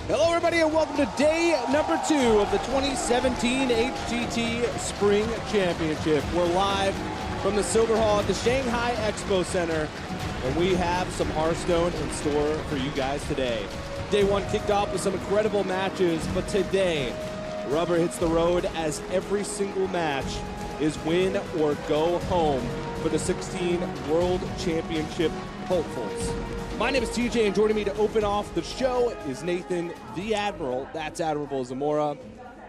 Hello, everybody, and welcome to day number 2 of the 2017 HCT Spring Championship. We're live from the Silver Hall at the Shanghai Expo Center, and we have some Hearthstone in store for you guys today. Day 1 kicked off with some incredible matches, but today, rubber hits the road as every single match is win or go home for the 16 World Championship hopefuls. My name is TJ, and joining me to open off the show is Nathan the Admiral, that's Admiral Zamora,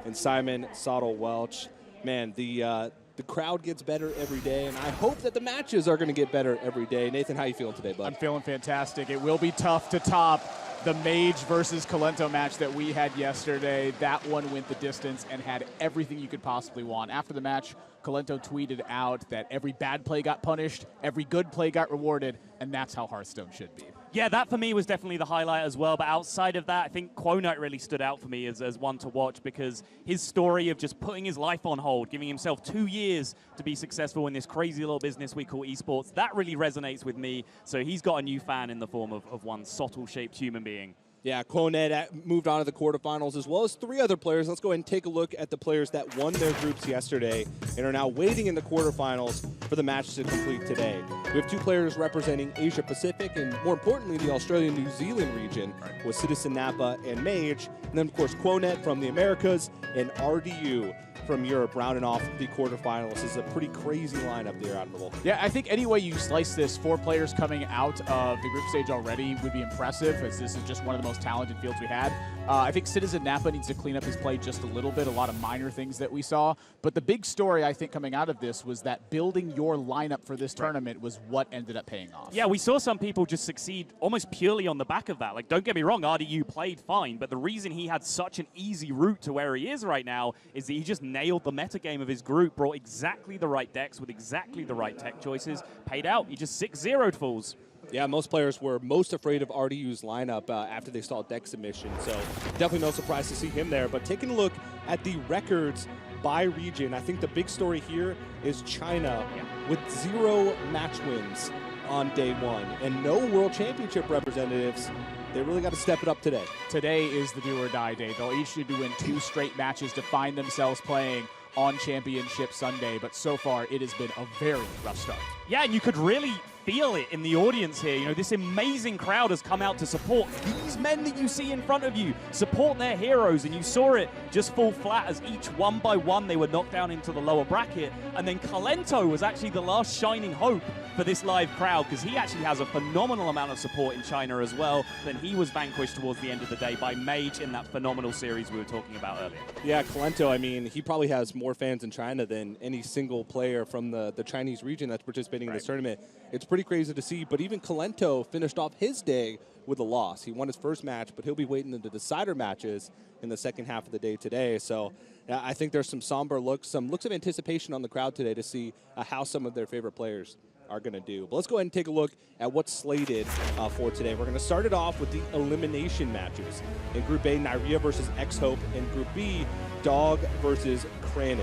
and Simon Sottle Welch. Man, the crowd gets better every day, and I hope that the matches are going to get better every day. Nathan, how you feeling today, bud? I'm feeling fantastic. It will be tough to top the Mage versus Kalento match that we had yesterday. That one went the distance and had everything you could possibly want. After the match, Kalento tweeted out that every bad play got punished, every good play got rewarded, and that's how Hearthstone should be. Yeah, that for me was definitely the highlight as well. But outside of that, I think Quonut really stood out for me as one to watch, because his story of just putting his life on hold, giving himself 2 years to be successful in this crazy little business we call esports, that really resonates with me. So he's got a new fan in the form of one Sottle-shaped human being. Yeah, Quonut moved on to the quarterfinals, as well as 3 other players. Let's go ahead and take a look at the players that won their groups yesterday and are now waiting in the quarterfinals for the match to complete today. We have 2 players representing Asia Pacific and, more importantly, the Australia-New Zealand region with Citizen Napa and Mage. And then, of course, Quonut from the Americas and RDU from Europe rounding off the quarterfinals. This is a pretty crazy lineup there, Admiral. Yeah, I think any way you slice this, 4 players coming out of the group stage already would be impressive, as this is just one of the most talented fields we had. I think Citizen Napa needs to clean up his play just a little bit, a lot of minor things that we saw. But the big story, I think, coming out of this was that building your lineup for this tournament was what ended up paying off. Yeah, we saw some people just succeed almost purely on the back of that. Like, don't get me wrong, RDU played fine, but the reason he had such an easy route to where he is right now is that he just nailed the metagame of his group, brought exactly the right decks with exactly the right tech choices, paid out. He just 6-0'd fools. Yeah, most players were most afraid of RDU's lineup after they saw deck submission, so definitely no surprise to see him there. But taking a look at the records by region, I think the big story here is China with 0 match wins on day 1 and no World Championship representatives. They really got to step it up today. Today is the do or die day. They'll each need to win 2 straight matches to find themselves playing on Championship Sunday, but so far it has been a very rough start. Yeah, and you could really feel it in the audience here. You know, this amazing crowd has come out to support these men that you see in front of you, support their heroes, and you saw it just fall flat as each one by one they were knocked down into the lower bracket. And then Kalento was actually the last shining hope for this live crowd, because he actually has a phenomenal amount of support in China as well. Then he was vanquished towards the end of the day by Mage in that phenomenal series we were talking about earlier. Yeah, Kalento, I mean, he probably has more fans in China than any single player from the Chinese region that's participating in this tournament. It's pretty crazy to see, but even Kalento finished off his day with a loss. He won his first match, but he'll be waiting in the decider matches in the second half of the day today. So I think there's some somber looks, some looks of anticipation on the crowd today to see how some of their favorite players are going to do. But let's go ahead and take a look at what's slated for today. We're going to start it off with the elimination matches. In Group A, Neirea versus XHope. In Group B, Dog versus Kranich.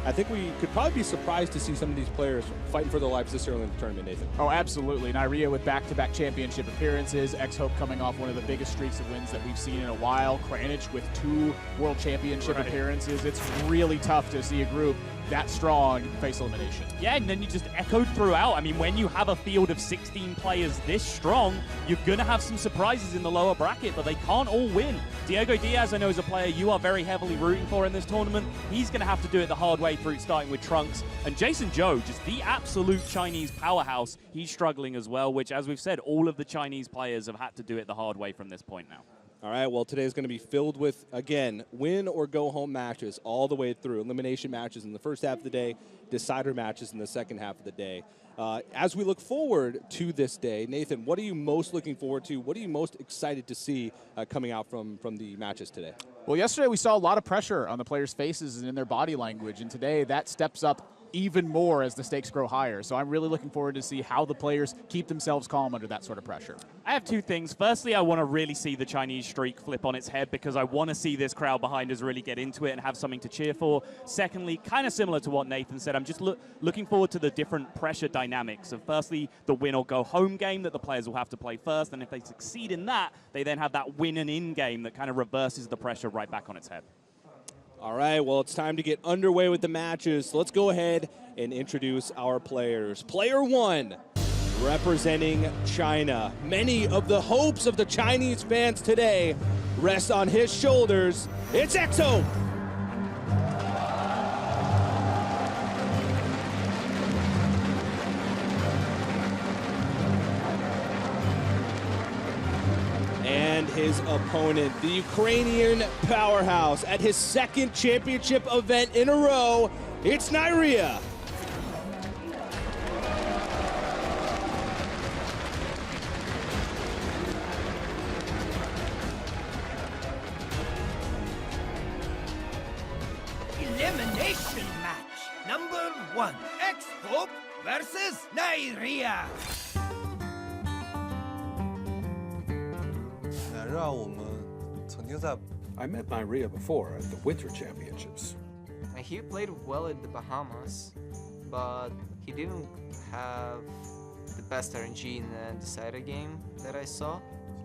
I think we could probably be surprised to see some of these players fighting for their lives this early in the tournament, Nathan. Oh, absolutely. Neirea with back-to-back championship appearances. XHope coming off one of the biggest streaks of wins that we've seen in a while. Kranich with 2 World Championship appearances. It's really tough to see a group that strong face elimination. Yeah, and then you just echoed throughout. I mean, when you have a field of 16 players this strong, you're going to have some surprises in the lower bracket, but they can't all win. Diego Diaz, I know, is a player you are very heavily rooting for in this tournament. He's going to have to do it the hard way through, starting with Trunks. And Jason Zhou, just the absolute Chinese powerhouse, he's struggling as well, which, as we've said, all of the Chinese players have had to do it the hard way from this point now. All right, well, today is going to be filled with, again, win or go home matches all the way through. Elimination matches in the first half of the day, decider matches in the second half of the day. As we look forward to this day, Nathan, what are you most looking forward to? What are you most excited to see coming out from the matches today? Well, yesterday we saw a lot of pressure on the players' faces and in their body language, and today that steps up even more as the stakes grow higher. So I'm really looking forward to see how the players keep themselves calm under that sort of pressure. I have two things. Firstly, I want to really see the Chinese streak flip on its head because I want to see this crowd behind us really get into it and have something to cheer for. Secondly, kind of similar to what Nathan said, I'm just looking forward to the different pressure dynamics of firstly the win or go home game that the players will have to play first, and if they succeed in that, they then have that win and in game that kind of reverses the pressure right back on its head. All right, well, it's time to get underway with the matches. So let's go ahead and introduce our players. Player 1, representing China. Many of the hopes of the Chinese fans today rest on his shoulders. It's XHope. And his opponent, the Ukrainian powerhouse, at his second championship event in a row, it's Neirea. Elimination match number 1. XHope versus Neirea. I met Neirea before at the Winter Championships. He played well in the Bahamas, but he didn't have the best RNG in the decider game that I saw.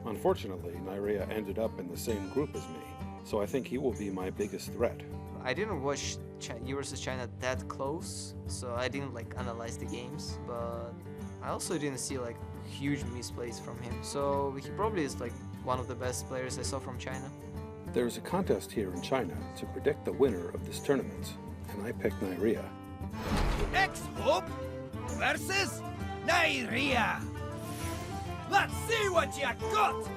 Unfortunately, Neirea ended up in the same group as me, so I think he will be my biggest threat. I didn't watch U vs China that close, so I didn't analyze the games, but I also didn't see huge misplays from him. So he probably is one of the best players I saw from China. There is a contest here in China to predict the winner of this tournament, and I picked Neirea. XHope versus Neirea. Let's see what you got.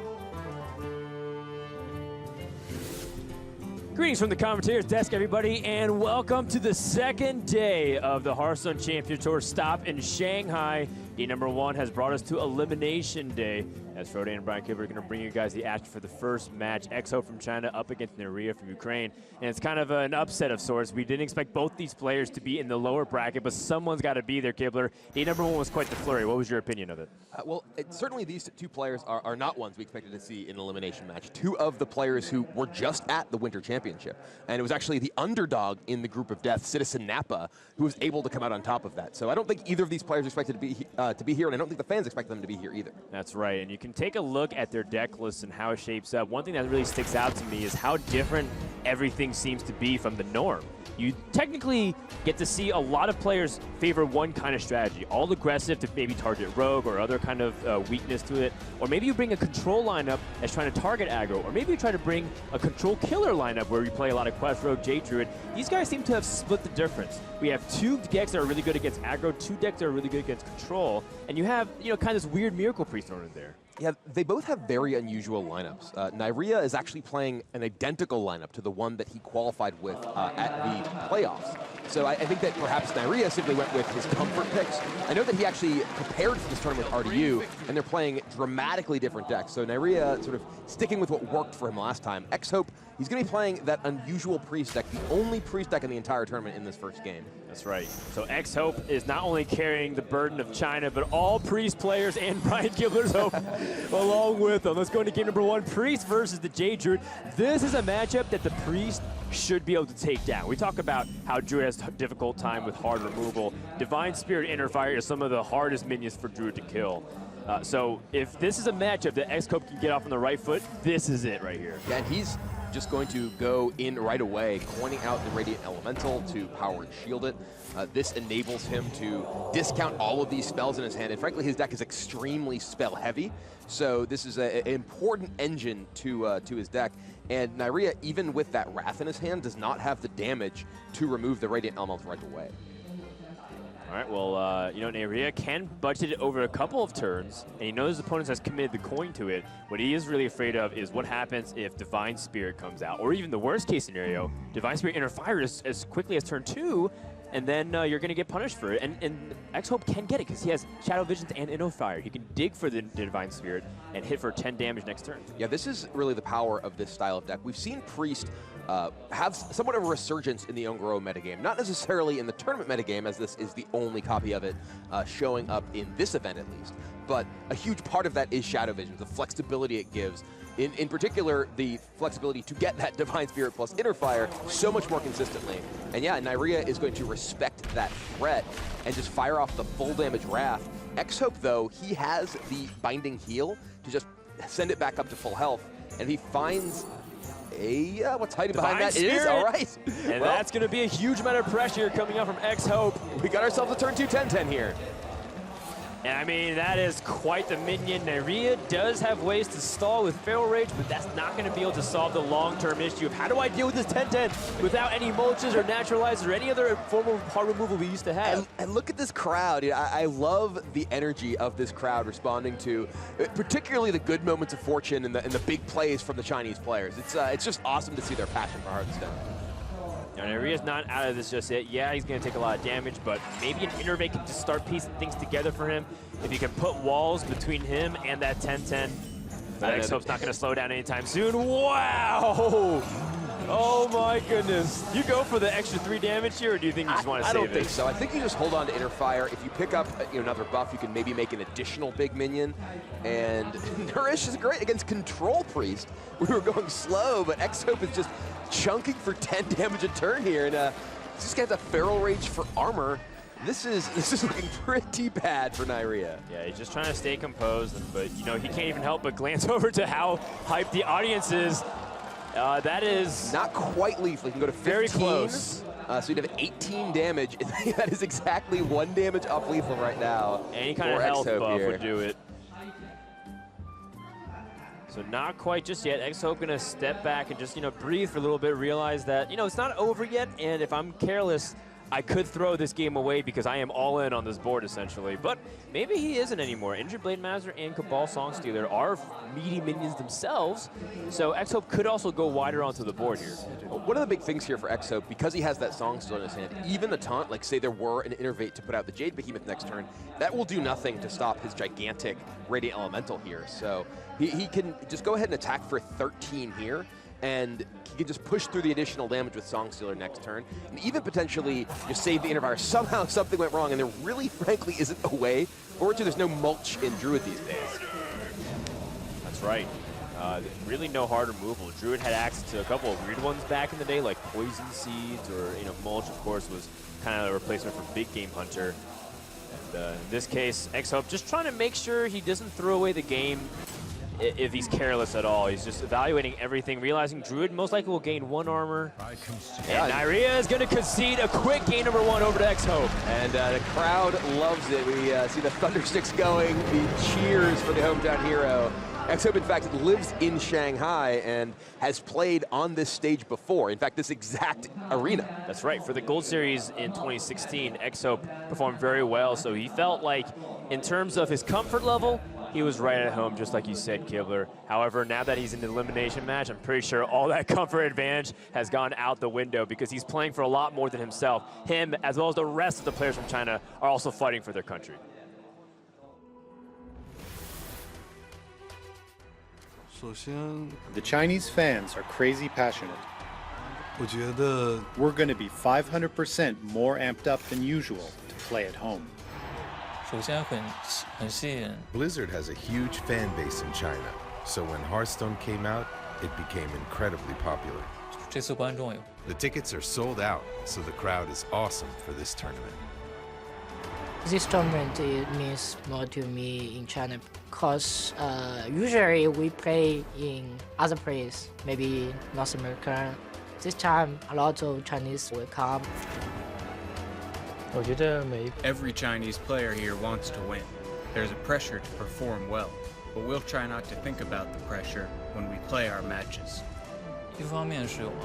Greetings from the commentator's desk, everybody, and welcome to the second day of the Hearthstone Champion Tour stop in Shanghai. Day number 1 has brought us to Elimination Day. As Frode and Brian Kibler are going to bring you guys the action for the first match. XHope from China up against Neirea from Ukraine. And it's kind of an upset of sorts. We didn't expect both these players to be in the lower bracket, but someone's got to be there, Kibler. Day number 1 was quite the flurry. What was your opinion of it? Certainly these two players are not ones we expected to see in an elimination match. Two of the players who were just at the Winter Championship. And it was actually the underdog in the group of death, Citizen Napa, who was able to come out on top of that. So I don't think either of these players expected to be here, and I don't think the fans expect them to be here either. That's right, and you can take a look at their deck list and how it shapes up. One thing that really sticks out to me is how different everything seems to be from the norm. You technically get to see a lot of players favor one kind of strategy, all aggressive to maybe target rogue or other kind of weakness to it, or maybe you bring a control lineup that's trying to target aggro, or maybe you try to bring a control killer lineup where you play a lot of quest rogue, Jade Druid. These guys seem to have split the difference. We have 2 decks that are really good against aggro, 2 decks that are really good against control, and you have kind of this weird Miracle Priest thrown in there. Yeah, they both have very unusual lineups. Neirea is actually playing an identical lineup to the one that he qualified with at the playoffs. So I think that perhaps Neirea simply went with his comfort picks. I know that he actually prepared for this tournament with RDU, and they're playing dramatically different decks. So Neirea sort of sticking with what worked for him last time. XHope, he's going to be playing that unusual Priest deck, the only Priest deck in the entire tournament in this first game. That's right. So XHope is not only carrying the burden of China, but all Priest players and Brian Kibler's hope along with them. Let's go into game number 1, Priest versus the Jade Druid. This is a matchup that the Priest should be able to take down. We talk about how Druid has a difficult time with hard removal. Divine Spirit Inner Fire is some of the hardest minions for Druid to kill. So if this is a matchup that XHope can get off on the right foot, this is it right here. Yeah, and he's just going to go in right away, coining out the Radiant Elemental to power and shield it. This enables him to discount all of these spells in his hand, and frankly, his deck is extremely spell heavy, so this is an important engine to his deck. And Neirea, even with that Wrath in his hand, does not have the damage to remove the Radiant Elemental right away. All right, well, Neirea can budget it over a couple of turns, and he knows his opponent has committed the coin to it. What he is really afraid of is what happens if Divine Spirit comes out, or even the worst case scenario, Divine Spirit Inner Fire as quickly as turn 2, and then you're going to get punished for it. And XHope can get it because he has Shadow Visions and Inner Fire. He can dig for the Divine Spirit and hit for 10 damage next turn. Yeah, this is really the power of this style of deck. We've seen Priest have somewhat of a resurgence in the Ongoro metagame. Not necessarily in the tournament metagame, as this is the only copy of it showing up in this event at least, but a huge part of that is Shadow Vision, the flexibility it gives. In particular, the flexibility to get that Divine Spirit plus Inner Fire so much more consistently. And yeah, Neirea is going to respect that threat and just fire off the full damage Wrath. XHope, though, he has the Binding Heal to just send it back up to full health. And he finds a, what's hiding behind that? It is, all right. And well, that's going to be a huge amount of pressure coming up from XHope. We got ourselves a turn 2 10-10 here. And I mean, that is quite the minion. Neirea does have ways to stall with Feral Rage, but that's not going to be able to solve the long-term issue of how do I deal with this 10-10 without any mulches or naturalizers or any other form of hard removal we used to have. And look at this crowd. I love the energy of this crowd responding to particularly the good moments of fortune and the big plays from the Chinese players. It's just awesome to see their passion for Hearthstone. Now, Neirea's not out of this just yet. Yeah, he's going to take a lot of damage, but maybe an Innervate can just start piecing things together for him. If he can put walls between him and that 10-10, but XHope's not going to slow down anytime soon. Wow! Oh my goodness. You go for the extra 3 damage here, or do you think you just want to save it? I don't think so. I think you just hold on to Inner Fire. If you pick up another buff, you can maybe make an additional big minion. And Nourish is great against Control Priest. We were going slow, but XHope is just chunking for 10 damage a turn here. And he's just got the Feral Rage for armor. This is looking pretty bad for Neirea. Yeah, he's just trying to stay composed, but he can't even help but glance over to how hyped the audience is. That is not quite lethal. You can go to 15. Very close. So you'd have 18 damage. That is exactly 1 damage up lethal right now. Any kind of health buff would do it. So not quite just yet. XHope gonna step back and just breathe for a little bit, realize that it's not over yet, and if I'm careless, I could throw this game away because I am all in on this board, essentially. But maybe he isn't anymore. Injured Blade Master and Cabal Songstealer are meaty minions themselves, so XHope could also go wider onto the board here. One of the big things here for XHope, because he has that Songstealer in his hand, even the taunt, like say there were an Innervate to put out the Jade Behemoth next turn, that will do nothing to stop his gigantic Radiant Elemental here. So he can just go ahead and attack for 13 here, and he can just push through the additional damage with Songstealer next turn, and even potentially just save the Inner Fire. Somehow something went wrong, and there really, frankly, isn't a way forward to. There's no mulch in Druid these days. That's right. Really no hard removal. Druid had access to a couple of weird ones back in the day, like Poison Seeds, or mulch, of course, was kind of a replacement for Big Game Hunter. And in this case, XHope just trying to make sure he doesn't throw away the game if he's careless at all. He's just evaluating everything, realizing Druid most likely will gain 1 armor. And Neirea is going to concede a quick gain number 1 over to XHope. And the crowd loves it. We see the Thundersticks going, the cheers for the hometown hero. XHope, in fact, lives in Shanghai and has played on this stage before. In fact, this exact arena. That's right. For the Gold Series in 2016, XHope performed very well, so he felt like, in terms of his comfort level, he was right at home, just like you said, Kibler. However, now that he's in the elimination match, I'm pretty sure all that comfort advantage has gone out the window because he's playing for a lot more than himself. Him, as well as the rest of the players from China, are also fighting for their country. The Chinese fans are crazy passionate. We're going to be 500% more amped up than usual to play at home. Blizzard has a huge fan base in China, so when Hearthstone came out, it became incredibly popular. The tickets are sold out, so the crowd is awesome for this tournament. This tournament means more to me in China because usually we play in other places, maybe North America. This time, a lot of Chinese will come. Every Chinese player here wants to win. There's a pressure to perform well, but we'll try not to think about the pressure when we play our matches.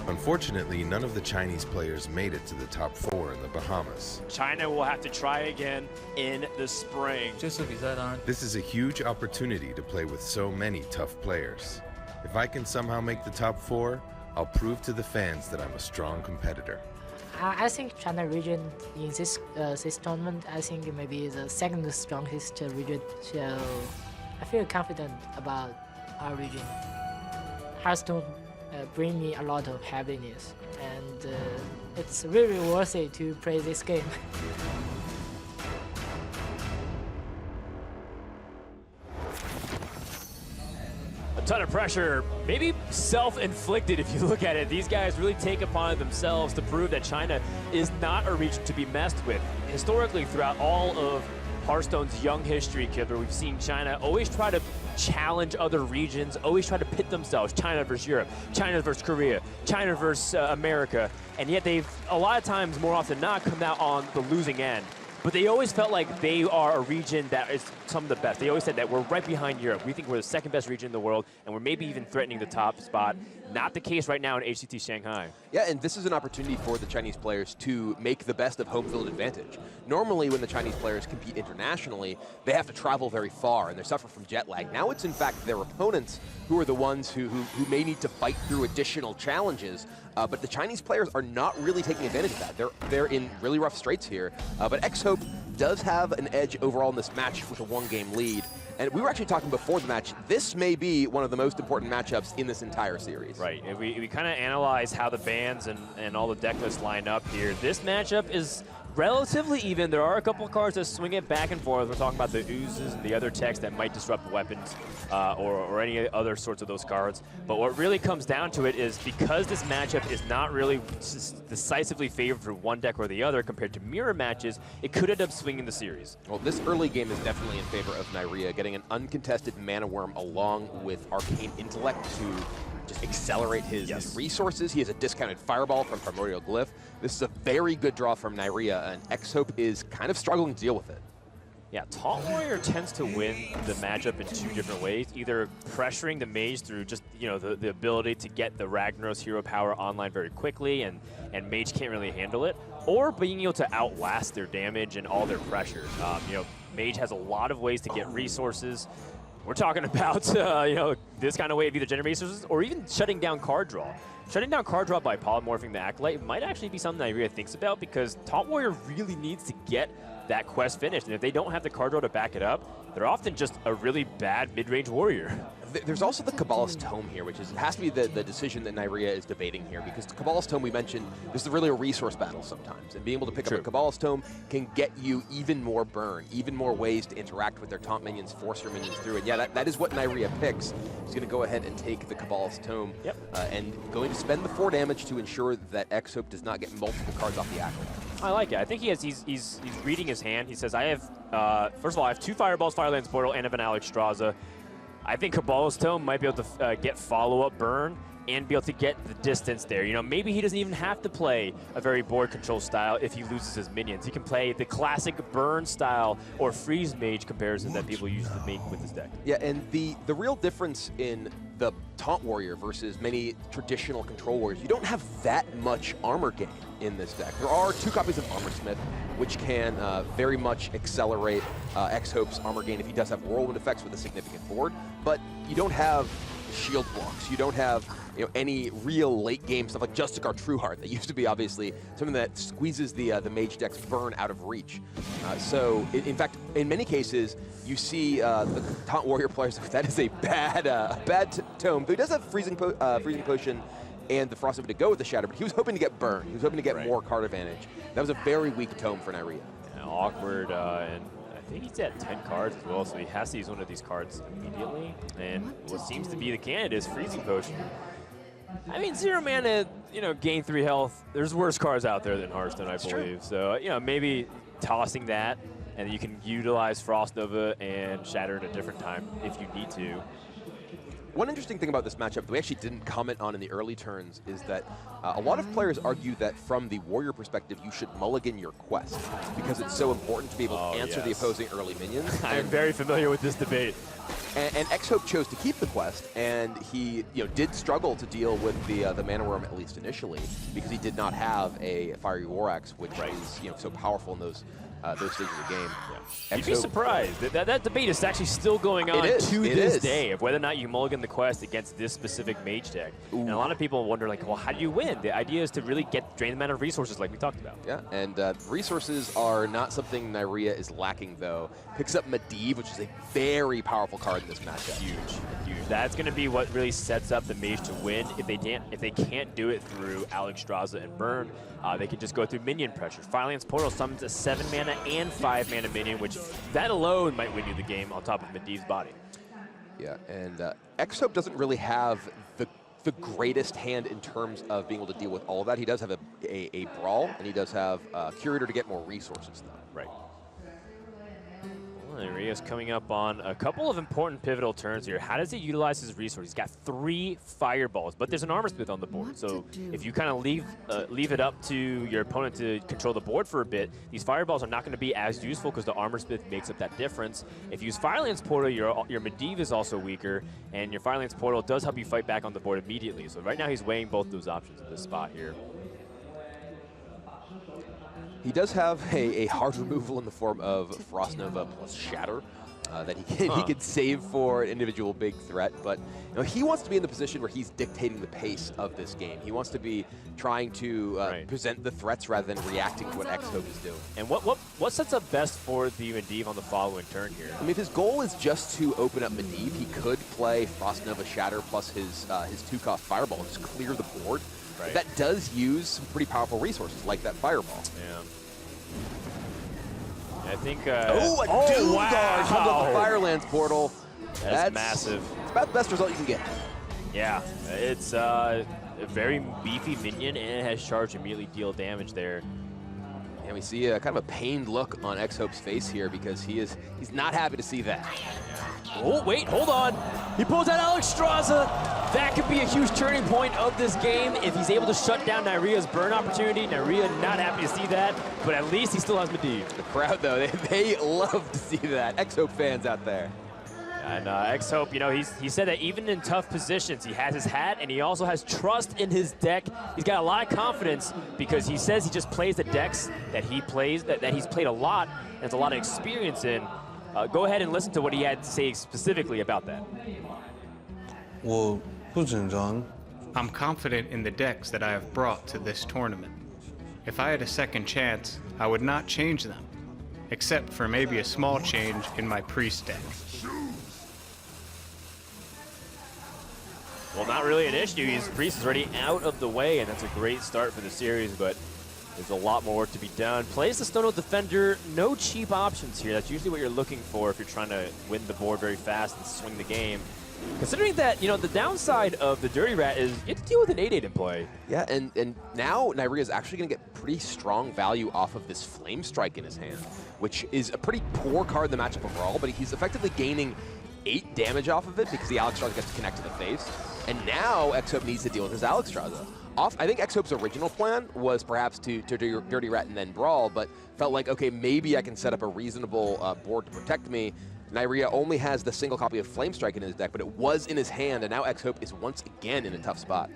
Unfortunately, none of the Chinese players made it to the top 4 in the Bahamas. China will have to try again in the spring. This is a huge opportunity to play with so many tough players. If I can somehow make the top 4, I'll prove to the fans that I'm a strong competitor. I think China region in this tournament, I think maybe the second strongest region. So I feel confident about our region. Hearthstone bring me a lot of happiness, and it's really worth it to play this game. A ton of pressure, maybe self-inflicted if you look at it. These guys really take upon it themselves to prove that China is not a region to be messed with. Historically, throughout all of Hearthstone's young history, Kibler, we've seen China always try to challenge other regions, always try to pit themselves. China versus Europe, China versus Korea, China versus America, and yet they've, a lot of times, more often than not, come out on the losing end. But they always felt like they are a region that is some of the best. They always said that we're right behind Europe. We think we're the second best region in the world, and we're maybe even threatening the top spot. Not the case right now in HCT Shanghai. Yeah, and this is an opportunity for the Chinese players to make the best of home field advantage. Normally, when the Chinese players compete internationally, they have to travel very far, and they suffer from jet lag. Now it's, in fact, their opponents who are the ones who may need to fight through additional challenges. But the Chinese players are not really taking advantage of that. They're in really rough straits here. But XHope does have an edge overall in this match with a one-game lead. And we were actually talking before the match, this may be one of the most important matchups in this entire series. Right, and we kind of analyze how the bans and all the deck lists line up here. This matchup is relatively even. There are a couple of cards that swing it back and forth. We're talking about the oozes and the other techs that might disrupt weapons or any other sorts of those cards. But what really comes down to it is because this matchup is not really decisively favored for one deck or the other compared to mirror matches, it could end up swinging the series. Well, this early game is definitely in favor of Neirea, getting an uncontested Mana Worm along with Arcane Intellect to just accelerate his resources. He has a discounted Fireball from Primordial Glyph. This is a very good draw from Neirea, and XHope is kind of struggling to deal with it. Yeah, Taunt Warrior tends to win the matchup in two different ways, either pressuring the mage through just, the ability to get the Ragnaros hero power online very quickly and mage can't really handle it, or being able to outlast their damage and all their pressures. Mage has a lot of ways to get resources. We're talking about, this kind of way of either generating resources or even shutting down card draw. Shutting down card draw by polymorphing the Acolyte might actually be something Neirea thinks about because Taunt Warrior really needs to get that quest finished. And if they don't have the card draw to back it up, they're often just a really bad mid-range warrior. There's also the Kabbalist Tome here, which has to be the decision that Neirea is debating here, because the Kabbalist Tome, we mentioned, this is really a resource battle sometimes, and being able to pick up a Kabbalist Tome can get you even more burn, even more ways to interact with their taunt minions, force your minions through. And yeah, that is what Neirea picks. He's going to go ahead and take the Kabbalist Tome, and going to spend the 4 damage to ensure that XHope does not get multiple cards off the Acolyte. I like it. I think he's reading his hand. He says, I have, first of all, I have 2 Fireballs, Firelands Portal, and a Vanalic Straza. I think Kabbalist Tome might be able to get follow-up burn and be able to get the distance there. Maybe he doesn't even have to play a very board control style if he loses his minions. He can play the classic burn style or freeze mage comparison that people usually make with this deck. Yeah, and the real difference in the Taunt Warrior versus many traditional control warriors, you don't have that much armor gain in this deck. There are 2 copies of Armor Smith, which can very much accelerate XHope's armor gain if he does have whirlwind effects with a significant board, but you don't have shield blocks. You don't have any real late game stuff like Justicar Trueheart that used to be obviously something that squeezes the mage deck's burn out of reach. So in fact, in many cases, you see the Taunt Warrior players, that is a bad tome. But he does have Freezing Potion and the Frost to go with the Shatter, but he was hoping to get burn. He was hoping to get more card advantage. That was a very weak tome for Neirea. Yeah, awkward, and I think he's at 10 cards as well, so he has to use one of these cards immediately. And what seems to be the candidate is Freezing Potion. I mean, 0 mana, gain 3 health. There's worse cards out there than Hearthstone, I believe. So, maybe tossing that, and you can utilize Frost Nova and Shatter at a different time if you need to. One interesting thing about this matchup that we actually didn't comment on in the early turns is that a lot of players argue that from the warrior perspective, you should mulligan your quest because it's so important to be able to answer the opposing early minions. I'm very familiar with this debate. And XHope chose to keep the quest, and he did struggle to deal with the Mana Worm, at least initially, because he did not have a Fiery War Axe, which is so powerful in those those stages of the game. You'd be surprised. That debate is actually still going on to this day of whether or not you mulligan the quest against this specific mage deck. Ooh. And a lot of people wonder, like, well, how do you win? The idea is to really drain the amount of resources like we talked about. Yeah, and resources are not something Neirea is lacking, though. Picks up Medivh, which is a very powerful card in this matchup. Huge. That's going to be what really sets up the mage to win. If they can't do it through Alexstrasza and Burn, they can just go through minion pressure. Firelance Portal summons a 7-mana and 5-mana minion, which that alone might win you the game on top of Medivh's body. Yeah, and XHope doesn't really have the greatest hand in terms of being able to deal with all of that. He does have a Brawl, and he does have a Curator to get more resources, though. Right. Neirea's coming up on a couple of important pivotal turns here. How does he utilize his resources? He's got 3 fireballs, but there's an armor smith on the board. So if you kind of leave it up to your opponent to control the board for a bit, these fireballs are not going to be as useful because the armor smith makes up that difference. If you use Firelance Portal, your Medivh is also weaker, and your Firelance Portal does help you fight back on the board immediately. So right now he's weighing both those options in this spot here. He does have a hard removal in the form of Frost Nova plus Shatter that he can save for an individual big threat, but he wants to be in the position where he's dictating the pace of this game. He wants to be trying to present the threats rather than reacting to what XHope is doing. And what sets up best for the Medivh on the following turn here? I mean, if his goal is just to open up Medivh, he could play Frost Nova Shatter plus his 2-cost Fireball and just clear the board. Right. That does use some pretty powerful resources, like that Fireball. Yeah. I think... Doom Guard comes off the Firelance Portal. That's massive. It's about the best result you can get. Yeah, it's a very beefy minion, and it has charge immediately deal damage there. And we see kind of a pained look on XHope's face here because he's not happy to see that. Oh, wait, hold on. He pulls out Alexstrasza. That could be a huge turning point of this game if he's able to shut down Neirea's burn opportunity. Neirea not happy to see that, but at least he still has Medivh. The crowd, though, they love to see that. XHope fans out there. And XHope, he said that even in tough positions, he has his hat, and he also has trust in his deck. He's got a lot of confidence because he says he just plays the decks that he plays, that he's played a lot, and has a lot of experience in. Go ahead and listen to what he had to say specifically about that. I'm confident in the decks that I have brought to this tournament. If I had a second chance, I would not change them, except for maybe a small change in my priest deck. Well, not really an issue. His priest is already out of the way, and that's a great start for the series, but there's a lot more work to be done. Plays the Stone Old Defender. No cheap options here. That's usually what you're looking for if you're trying to win the board very fast and swing the game. Considering that, the downside of the Dirty Rat is you have to deal with an 8/8 in play. Yeah, and now Neirea is actually going to get pretty strong value off of this Flame Strike in his hand, which is a pretty poor card in the matchup overall, but he's effectively gaining 8 damage off of it because the Alexstrasza gets to connect to the face. And now XHope needs to deal with his Alexstrasza. I think XHope's original plan was perhaps to do Dirty Rat and then Brawl, but felt like, okay, maybe I can set up a reasonable board to protect me. Neirea only has the single copy of Flame Strike in his deck, but it was in his hand, and now XHope is once again in a tough spot.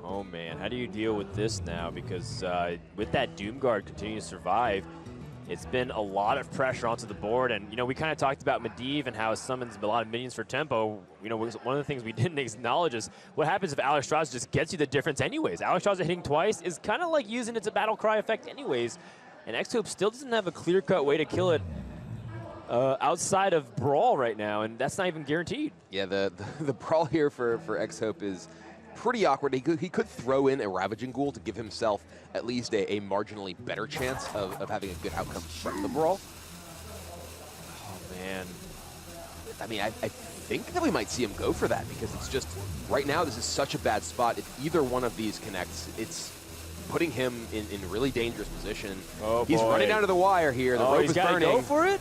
Oh man, how do you deal with this now? Because with that Doomguard continuing to survive, it's been a lot of pressure onto the board, and we kind of talked about Medivh and how it summons a lot of minions for tempo. One of the things we didn't acknowledge is what happens if Alexstrasza just gets you the difference anyways. Alexstrasza hitting twice is kind of like using its battle cry effect anyways, and XHope still doesn't have a clear-cut way to kill it outside of Brawl right now, and that's not even guaranteed. Yeah, the Brawl here for XHope is pretty awkward. He could throw in a Ravaging Ghoul to give himself at least a marginally better chance of having a good outcome from the Brawl. Oh, man. I mean, I think that we might see him go for that because it's just, right now, this is such a bad spot. If either one of these connects, it's putting him in really dangerous position. Oh, he's running down to the wire here. The rope is burning. Go for it?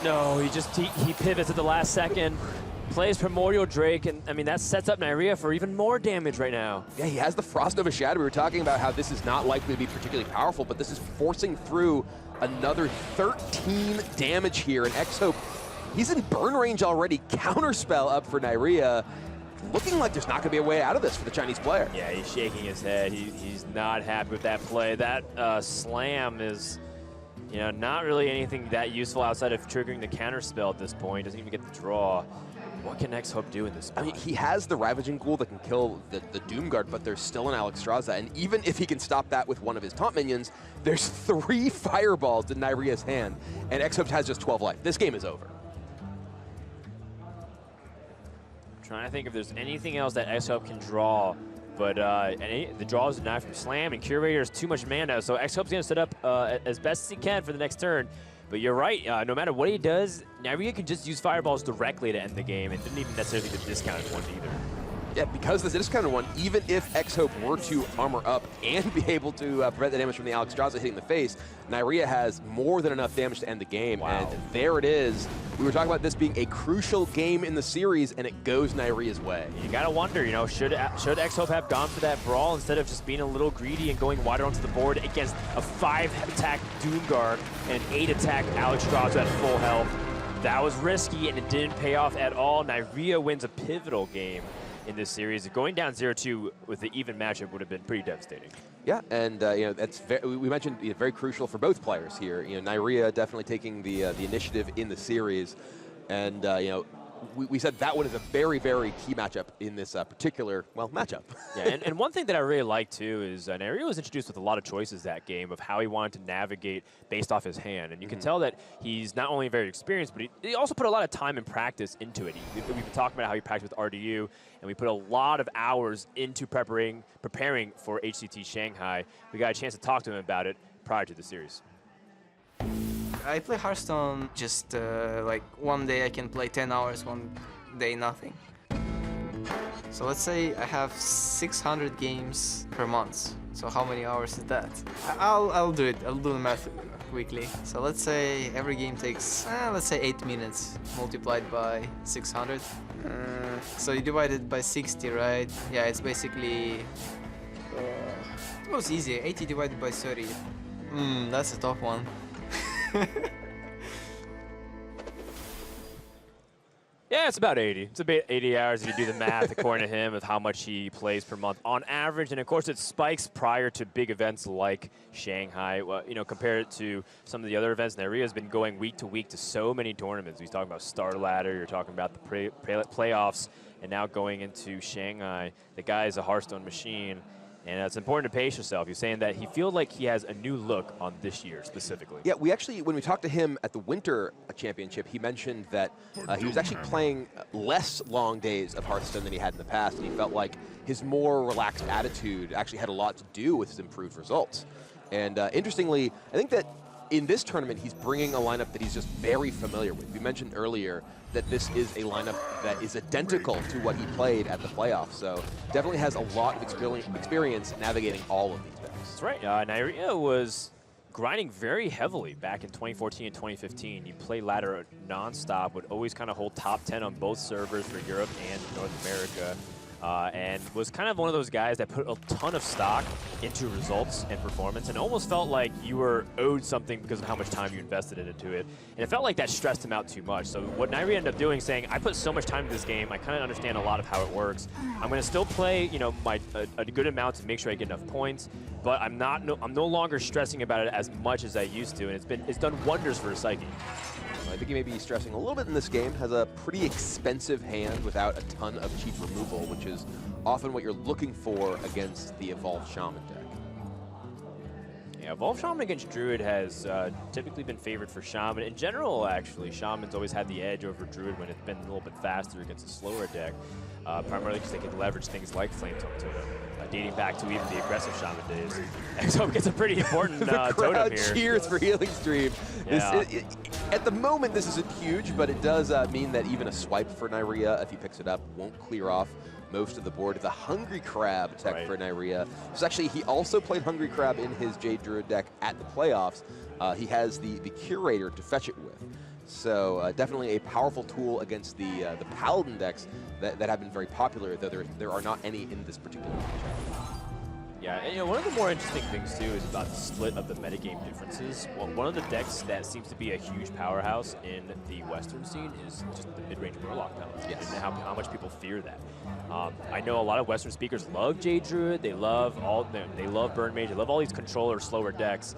No, he pivots at the last second. Plays Primordial Drake, and I mean, that sets up Neirea for even more damage right now. Yeah, he has the Frost Nova Shadow. We were talking about how this is not likely to be particularly powerful, but this is forcing through another 13 damage here, and XHope, he's in burn range already. Counterspell up for Neirea, looking like there's not going to be a way out of this for the Chinese player. Yeah, he's shaking his head. He's not happy with that play. That slam is, you know, not really anything that useful outside of triggering the counter spell at this point. Doesn't even get the draw. What can XHope do in this spot? I mean, he has the Ravaging Ghoul that can kill the Doomguard, but there's still an Alexstrasza, and even if he can stop that with one of his taunt minions, there's 3 fireballs in Neirea's hand, and XHope has just 12 life. This game is over. Trying to think if there's anything else that XHope can draw, but the draw is denied from Slam, and Curator is too much mana, so XHope's going to set up as best as he can for the next turn. But you're right, no matter what he does, Neirea can just use fireballs directly to end the game, and didn't even necessarily the discounted one either. Yeah, because this discounted one, even if XHope were to armor up and be able to prevent the damage from the Alexstrasza hitting the face, Neirea has more than enough damage to end the game. Wow. And there it is. We were talking about this being a crucial game in the series, and it goes Neirea's way. You gotta wonder, you know, should XHope have gone for that brawl instead of just being a little greedy and going wider onto the board against a 5-attack Doomguard and 8-attack Alexstrasza at full health? That was risky, and it didn't pay off at all. Neirea wins a pivotal game in this series. Going down 0-2 with the even matchup would have been pretty devastating. Yeah, and you know, that's we mentioned, you know, very crucial for both players here. You know, Neirea definitely taking the initiative in the series, and you know, we said that one is a very, very key matchup in this particular, well, matchup. Yeah, and one thing that I really like too is Neirea was introduced with a lot of choices that game of how he wanted to navigate based off his hand, and you can tell that he's not only very experienced, but he also put a lot of time and practice into it. We've been talking about how he practiced with RDU, and we put a lot of hours into preparing for HCT Shanghai. We got a chance to talk to him about it prior to the series. I play Hearthstone just like one day I can play 10 hours, one day nothing. So let's say I have 600 games per month. So how many hours is that? I'll do it. I'll do the math quickly. So let's say every game takes, let's say 8 minutes multiplied by 600. So you divide it by 60, right? Yeah, it's basically, it was easy. 80 divided by 30. That's a tough one. Yeah, it's about 80. It's about 80 hours if you do the math according to him of how much he plays per month on average. And of course, it spikes prior to big events like Shanghai. Well, you know, compared it to some of the other events, Neirea has been going week to week to so many tournaments. He's talking about Star Ladder. You're talking about the playoffs, and now going into Shanghai. The guy is a Hearthstone machine. And it's important to pace yourself. He's saying that he feels like he has a new look on this year specifically. Yeah, we actually, when we talked to him at the Winter Championship, he mentioned that he was actually playing less long days of Hearthstone than he had in the past, and he felt like his more relaxed attitude actually had a lot to do with his improved results. And interestingly, I think that in this tournament, he's bringing a lineup that he's just very familiar with. We mentioned earlier that this is a lineup that is identical to what he played at the playoffs. So definitely has a lot of experience navigating all of these decks. That's right. Neirea was grinding very heavily back in 2014 and 2015. He played ladder nonstop, would always kind of hold top 10 on both servers for Europe and North America. And was kind of one of those guys that put a ton of stock into results and performance, and almost felt like you were owed something because of how much time you invested into it. And it felt like that stressed him out too much. So what Neirea ended up doing, saying, I put so much time into this game, I kind of understand a lot of how it works. I'm going to still play, you know, a good amount to make sure I get enough points, but I'm no longer stressing about it as much as I used to, and it's done wonders for his psyche. I think he may be stressing a little bit in this game. Has a pretty expensive hand without a ton of cheap removal, which is often what you're looking for against the Evolved Shaman deck. Yeah, Evolved Shaman against Druid has typically been favored for Shaman. In general, actually, Shaman's always had the edge over Druid when it's been a little bit faster against a slower deck, primarily because they can leverage things like Flame Totem, dating back to even the aggressive Shaman days. XHope gets a pretty important totem here. Cheers for Healing Stream. Yeah. At the moment, this isn't huge, but it does mean that even a swipe for Neirea, if he picks it up, won't clear off most of the board. The Hungry Crab tech for Neirea. So actually, he also played Hungry Crab in his Jade Druid deck at the playoffs. He has the Curator to fetch it with. So definitely a powerful tool against the Paladin decks that have been very popular, though there are not any in this particular matchup. Yeah, and one of the more interesting things too is about the split of the metagame differences. Well, one of the decks that seems to be a huge powerhouse in the Western scene is just the mid-range Murloc Paladins, and how much people fear that. I know a lot of Western speakers love Jade Druid, they love Burn Mage, they love all these controller slower decks,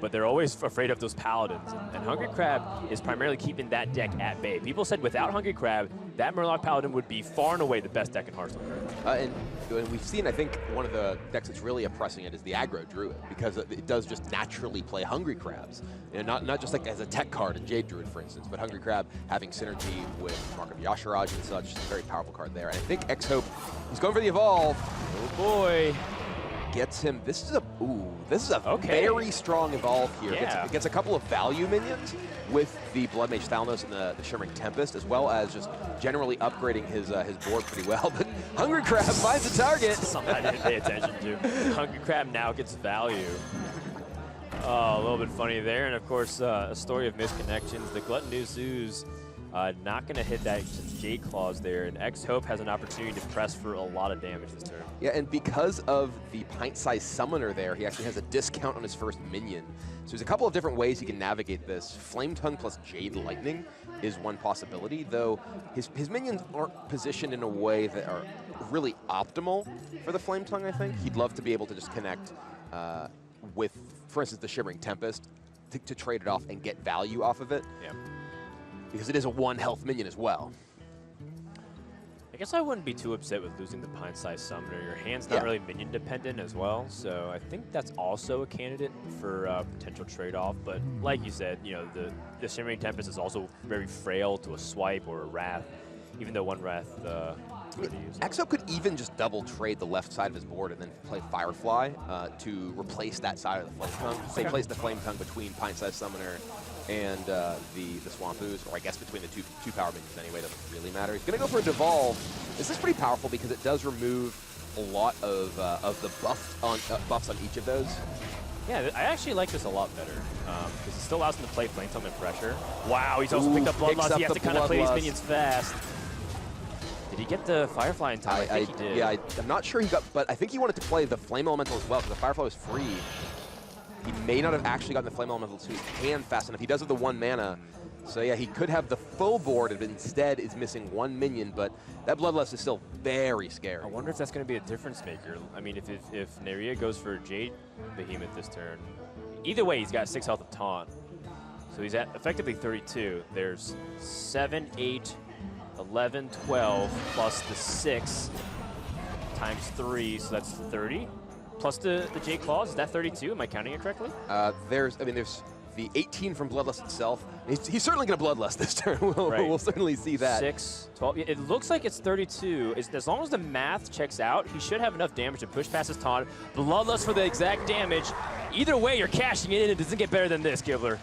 but they're always afraid of those Paladins. And Hungry Crab is primarily keeping that deck at bay. People said without Hungry Crab, that Murloc Paladin would be far and away the best deck in Hearthstone. And we've seen, I think, one of the decks that's really oppressing it is the aggro Druid, because it does just naturally play Hungry Crabs. You know, not just like as a tech card in Jade Druid, for instance, but Hungry Crab having synergy with Mark of Yasharaj and such, it's a very powerful card there. And I think XHope, he's going for the Evolve. Oh boy. Gets him, this is a very strong Evolve here. Yeah. It gets a couple of value minions with the Blood Mage Thalnos and the Shimmering Tempest, as well as just generally upgrading his board pretty well. But Hungry Crab finds a target. Something I didn't pay attention to. Hungry Crab now gets value. Oh, a little bit funny there. And of course, a story of misconnections. The Gluttonous Ooze not going to hit that Jade Claws there, and XHope has an opportunity to press for a lot of damage this turn. Yeah, and because of the pint-sized summoner there, he actually has a discount on his first minion. So there's a couple of different ways he can navigate this. Flame Tongue plus Jade Lightning is one possibility, though his minions aren't positioned in a way that are really optimal for the Flame Tongue, I think. He'd love to be able to just connect with, for instance, the Shimmering Tempest to trade it off and get value off of it. Yeah. Because it is a 1 health minion as well. I guess I wouldn't be too upset with losing the pint-sized summoner. Your hand's not really minion dependent as well, so I think that's also a candidate for potential trade-off. But like you said, you know, the Shimmering Tempest is also very frail to a swipe or a Wrath, even though one Wrath XHope could even just double trade the left side of his board and then play Firefly to replace that side of the Flame Tongue. So he plays the Flame Tongue between Pint-Sized Summoner and the Swamp Ooze, or I guess between the two power minions anyway, doesn't really matter. He's going to go for a Devolve. This is pretty powerful because it does remove a lot of the buffs on each of those. Yeah, I actually like this a lot better because it still allows him to play Flame Tongue and pressure. Wow, he's also picked up Bloodlust. He has to kind of play these minions fast. Did he get the Firefly in time? I think he did. Yeah, I'm not sure he got, but I think he wanted to play the Flame Elemental as well because the Firefly was free. He may not have actually gotten the Flame Elemental to his hand fast enough. He does have the 1 mana. So yeah, he could have the full board, but instead is missing 1 minion, but that Bloodlust is still very scary. I wonder if that's going to be a difference maker. I mean, if Neirea goes for Jade Behemoth this turn, either way, he's got 6 health of Taunt. So he's at effectively 32. There's 7, 8, 11, 12, plus the 6 times 3, so that's 30. Plus the Jade Claws, is that 32? Am I counting it correctly? There's the 18 from Bloodlust itself. He's certainly going to Bloodlust this turn. We'll certainly see that. 6, 12. It looks like it's 32. As long as the math checks out, he should have enough damage to push past his taunt. Bloodlust for the exact damage. Either way, you're cashing it in. It doesn't get better than this, Gibbler.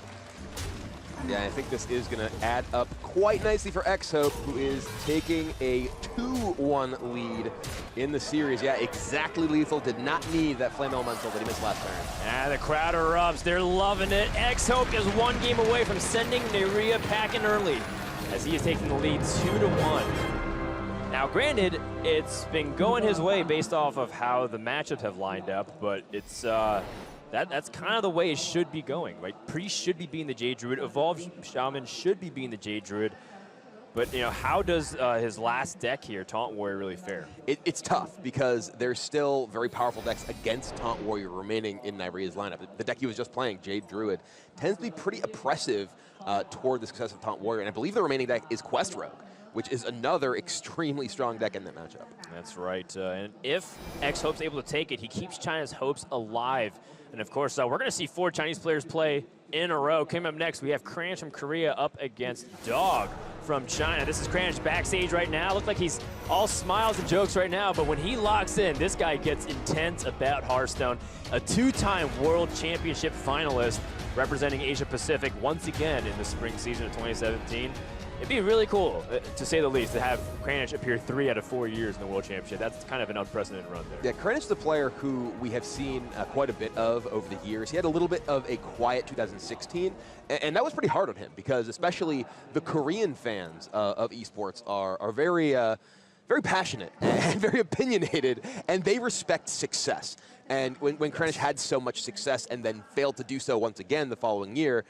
Yeah, I think this is going to add up quite nicely for XHope, who is taking a 2-1 lead in the series. Yeah, exactly lethal. Did not need that Flame Elemental that he missed last turn. Ah, the crowd erupts. They're loving it. XHope is 1 game away from sending Neirea packing early, as he is taking the lead 2-1. Now, granted, it's been going his way based off of how the matchups have lined up, but it's that's kind of the way it should be going, right? Priest should be being the Jade Druid. Evolved Shaman should be being the Jade Druid. But, you know, how does his last deck here, Taunt Warrior, really fare? It's tough because there's still very powerful decks against Taunt Warrior remaining in Neirea's lineup. The deck he was just playing, Jade Druid, tends to be pretty oppressive toward the success of Taunt Warrior. And I believe the remaining deck is Quest Rogue, which is another extremely strong deck in that matchup. That's right. And if XHope's able to take it, he keeps China's hopes alive. And of course, we're going to see 4 Chinese players play in a row. Coming up next, we have Kranich from Korea up against Dog from China. This is Kranich backstage right now. Looks like he's all smiles and jokes right now, but when he locks in, this guy gets intense about Hearthstone. A 2-time World Championship finalist representing Asia Pacific once again in the spring season of 2017. It'd be really cool, to say the least, to have Kranich appear 3 out of 4 years in the World Championship. That's kind of an unprecedented run there. Yeah, Kranich's the player who we have seen quite a bit of over the years. He had a little bit of a quiet 2016, and that was pretty hard on him because especially the Korean fans of esports are very very passionate and very opinionated, and they respect success. And when Krennic had so much success and then failed to do so once again the following year,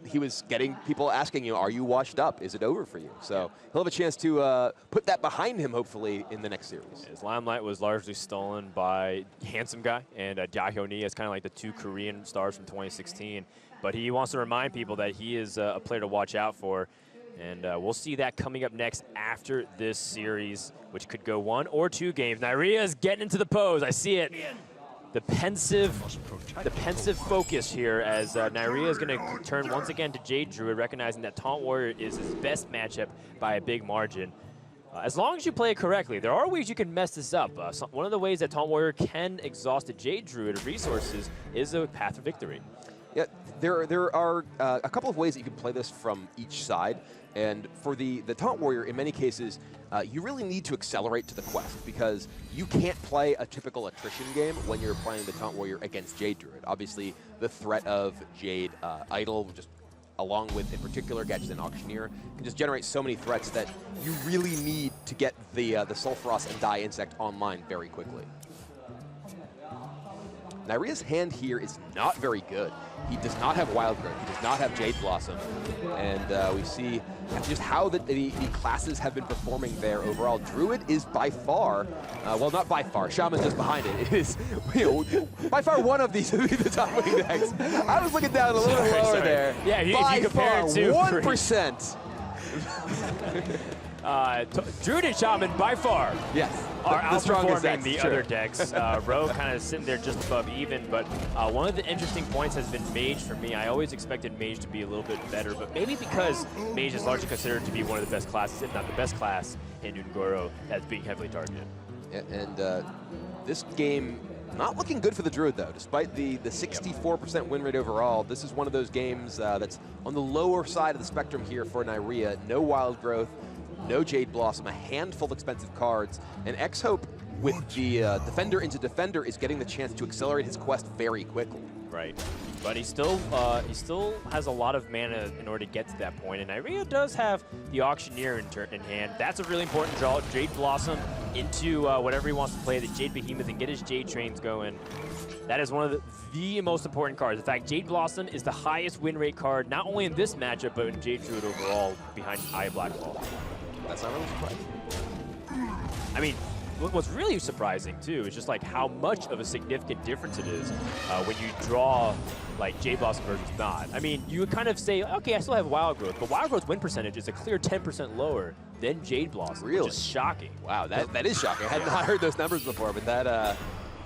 he was getting people asking, are you washed up? Is it over for you? So he'll have a chance to put that behind him, hopefully, in the next series. His limelight was largely stolen by Handsome Guy and Dahyoni as kind of like the two Korean stars from 2016. But he wants to remind people that he is a player to watch out for. And we'll see that coming up next after this series, which could go 1 or 2 games. Neirea is getting into the pose. I see it. The pensive focus here as Neirea is going to turn once again to Jade Druid, recognizing that Taunt Warrior is his best matchup by a big margin. As long as you play it correctly, there are ways you can mess this up. One of the ways that Taunt Warrior can exhaust a Jade Druid of resources is a path to victory. Yeah, there are a couple of ways that you can play this from each side. And for the Taunt Warrior, in many cases, you really need to accelerate to the quest because you can't play a typical attrition game when you're playing the Taunt Warrior against Jade Druid. Obviously, the threat of Jade Idol, just along with, in particular, Gadget and Auctioneer, can just generate so many threats that you really need to get the Sulfuros and Die Insect online very quickly. Neirea's hand here is not very good. He does not have Wild Growth. He does not have Jade Blossom. And we see just how the classes have been performing there overall. Druid is by far, well, not by far, Shaman just behind it. It is by far one of these the top winning decks. I was looking down a little bit lower there. Yeah, if you compare it to 1%. Druid and Shaman, by far, yes, are outperforming the sure. other decks. Rogue kind of sitting there just above even, but one of the interesting points has been Mage for me. I always expected Mage to be a little bit better, but maybe because Mage is largely considered to be one of the best classes, if not the best class in Ungoro, that's being heavily targeted. Yeah, and this game, not looking good for the Druid, though. Despite the 64% win rate overall, this is one of those games that's on the lower side of the spectrum here for Neirea. No Wild Growth, no Jade Blossom, a handful of expensive cards, and XHope with the Defender into Defender is getting the chance to accelerate his quest very quickly. Right, but he still has a lot of mana in order to get to that point, and Neirea does have the Auctioneer in hand. That's a really important draw. Jade Blossom into whatever he wants to play, the Jade Behemoth, and get his Jade Trains going. That is one of the most important cards. In fact, Jade Blossom is the highest win rate card, not only in this matchup, but in Jade Druid overall behind Eye of Blackball. That's not really surprising. I mean, what's really surprising, too, is just like how much of a significant difference it is when you draw like Jade Blossom versus not. I mean, you would kind of say, okay, I still have Wild Growth, but Wild Growth win percentage is a clear 10% lower than Jade Blossom, really? Which is shocking. Wow, that is shocking. I had not heard those numbers before, but that,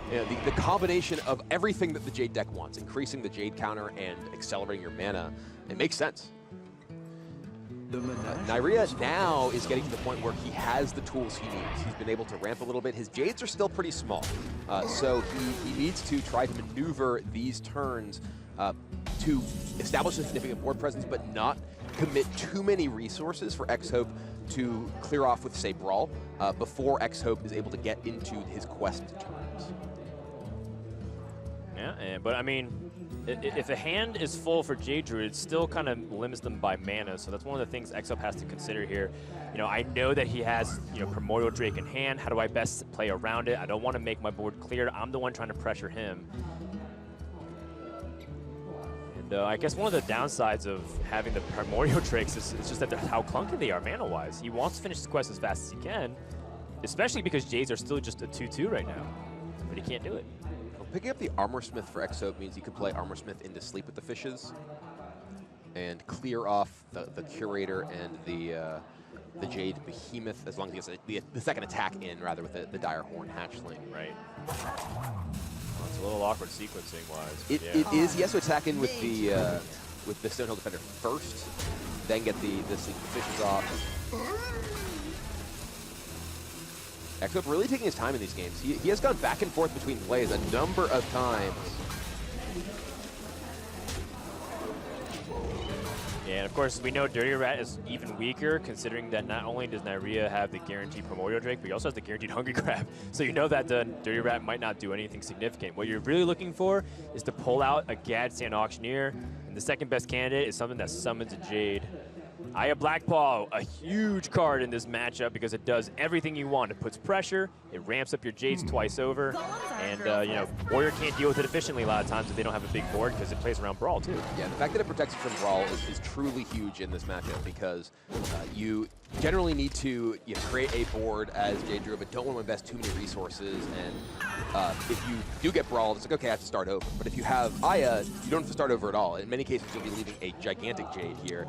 the combination of everything that the Jade deck wants, increasing the Jade counter and accelerating your mana, it makes sense. Neirea now is getting to the point where he has the tools he needs. He's been able to ramp a little bit. His Jades are still pretty small, so he needs to try to maneuver these turns to establish a significant board presence, but not commit too many resources for XHope to clear off with, say, Brawl, before XHope is able to get into his quest turns. Yeah, but I mean, if a hand is full for Jade Druid, it still kind of limits them by mana, so that's one of the things XHope has to consider here. I know that he has, Primordial Drake in hand. How do I best play around it? I don't want to make my board clear. I'm the one trying to pressure him. And I guess one of the downsides of having the Primordial Drakes is just that how clunky they are mana-wise. He wants to finish his quest as fast as he can, especially because Jades are still just a 2-2 right now, but he can't do it. Picking up the Armorsmith for XHope means you can play Armorsmith into Sleep with the Fishes and clear off the Curator and the Jade Behemoth, as long as he gets the second attack in, rather, with the Dire Horn Hatchling. Right. Well, it's a little awkward sequencing-wise. It is. He has to attack in with the Stonehill Defender first, then get the Sleep with the Fishes off. XHope really taking his time in these games. He has gone back and forth between plays a number of times. Yeah, and of course, we know Dirty Rat is even weaker, considering that not only does Neirea have the guaranteed Primordial Drake, but he also has the guaranteed Hungry Crab. So you know that the Dirty Rat might not do anything significant. What you're really looking for is to pull out a Gadsand Auctioneer, and the second best candidate is something that summons a Jade. Aya Blackpaw, a huge card in this matchup because it does everything you want. It puts pressure, it ramps up your Jades twice over, and you know, Warrior can't deal with it efficiently a lot of times if they don't have a big board because it plays around Brawl too. Yeah, the fact that it protects you from Brawl is truly huge in this matchup because you generally need to create a board as Jade Druid, but don't want to invest too many resources. And if you do get Brawl, it's like, okay, I have to start over. But if you have Aya, you don't have to start over at all. In many cases, you'll be leaving a gigantic Jade here.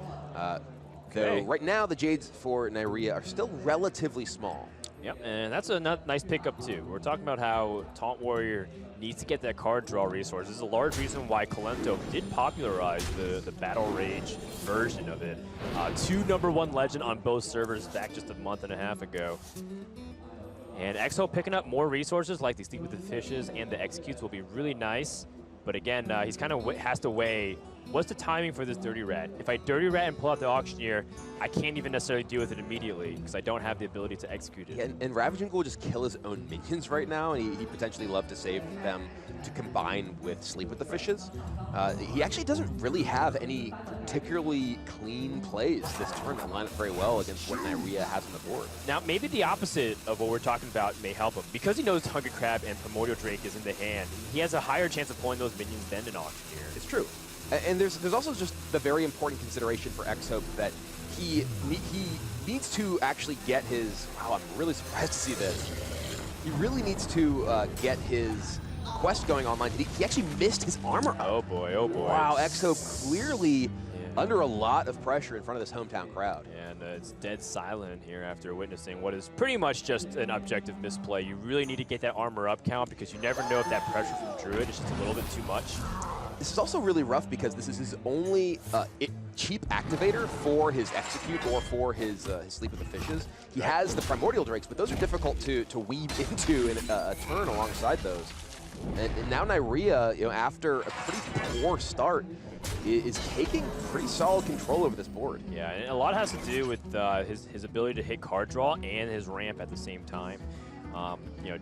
Though right now, the Jades for Neirea are still relatively small. Yep, and that's a nice pickup too. We're talking about how Taunt Warrior needs to get that card draw resource. This is a large reason why Kalento did popularize the Battle Rage version of it. 2 #1 legend on both servers back just a month and a half ago. And XHope picking up more resources like the Sleep with the Fishes and the Executes will be really nice. But again, he's kind of has to weigh, what's the timing for this Dirty Rat? If I Dirty Rat and pull out the Auctioneer, I can't even necessarily deal with it immediately because I don't have the ability to execute it. Yeah, and Ravaging will just kill his own minions right now, and he potentially love to save them to combine with Sleep with the Fishes. He actually doesn't really have any particularly clean plays this turn that line up very well against what Neirea has on the board. Now, maybe the opposite of what we're talking about may help him. Because he knows Hunger Crab and Primordial Drake is in the hand, he has a higher chance of pulling those minions than an Auctioneer. It's true. And there's also just the very important consideration for XHope that he needs to actually get his, wow, I'm really surprised to see this. He really needs to get his quest going online. He actually missed his armor up. Oh boy, oh boy. Wow, XHope clearly under a lot of pressure in front of this hometown crowd. And it's dead silent here after witnessing what is pretty much just an objective misplay. You really need to get that armor up count because you never know if that pressure from Druid is just a little bit too much. This is also really rough because this is his only cheap activator for his Execute or for his Sleep with the Fishes. He has the Primordial Drakes, but those are difficult to weave into in a turn alongside those. And now Neirea, after a pretty poor start, is taking pretty solid control over this board. Yeah, and a lot has to do with his ability to hit card draw and his ramp at the same time.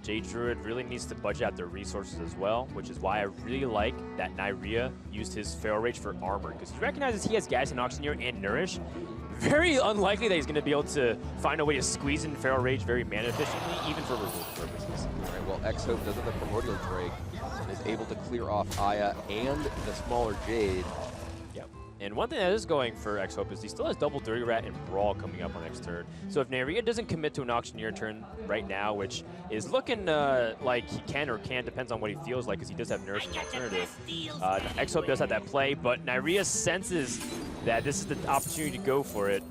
Jade Druid really needs to budget out their resources as well, which is why I really like that Neirea used his Feral Rage for armor, because he recognizes he has Gas and Auctioneer and Nourish. Very unlikely that he's going to be able to find a way to squeeze in Feral Rage very mana efficiently, even for removal purposes. All right, well, XHope does have the Primordial Drake and is able to clear off Aya and the smaller Jade. Yep. And one thing that is going for XHope is he still has double Dirty Rat and Brawl coming up on next turn. So if Neirea doesn't commit to an Auctioneer turn right now, which is looking like he can or can't, depends on what he feels like, because he does have Nurse as an alternative. XHope does have that play, but Neirea senses that this is the opportunity to go for it.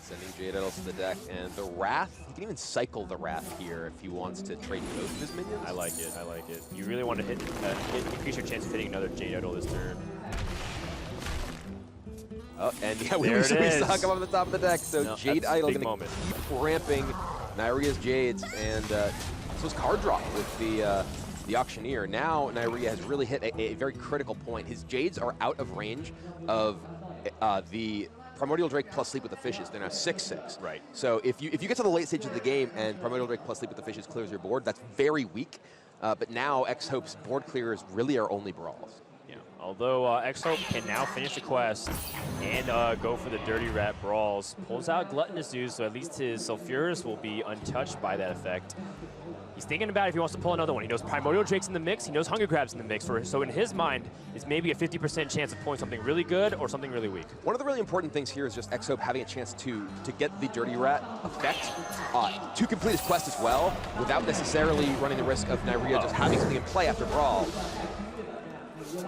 Sending Jade Idol to the deck, and the Wrath, he can even cycle the Wrath here if he wants to trade both of his minions. I like it, I like it. You really want to increase your chance of hitting another Jade Idol this turn. Oh, and yeah, we saw come up the top of the deck, so Jade Idol going to keep ramping Neirea's Jades, and so it's card draw with the Auctioneer. Now Neirea has really hit a very critical point. His Jades are out of range of the Primordial Drake plus Sleep with the Fishes. They're now 6/6. Right. So if you get to the late stage of the game and Primordial Drake plus Sleep with the Fishes clears your board, that's very weak. But now XHope's board clearers really are only brawls. Yeah. Although XHope can now finish the quest and go for the Dirty Rat Brawls. Pulls out Gluttonous Ooze, so at least his Sulfuras will be untouched by that effect. He's thinking about if he wants to pull another one. He knows Primordial Drake's in the mix. He knows Hunger Crab's in the mix. So in his mind, it's maybe a 50% chance of pulling something really good or something really weak. One of the really important things here is just XHope having a chance to get the Dirty Rat effect to complete his quest as well, without necessarily running the risk of Neirea just having something in play after Brawl.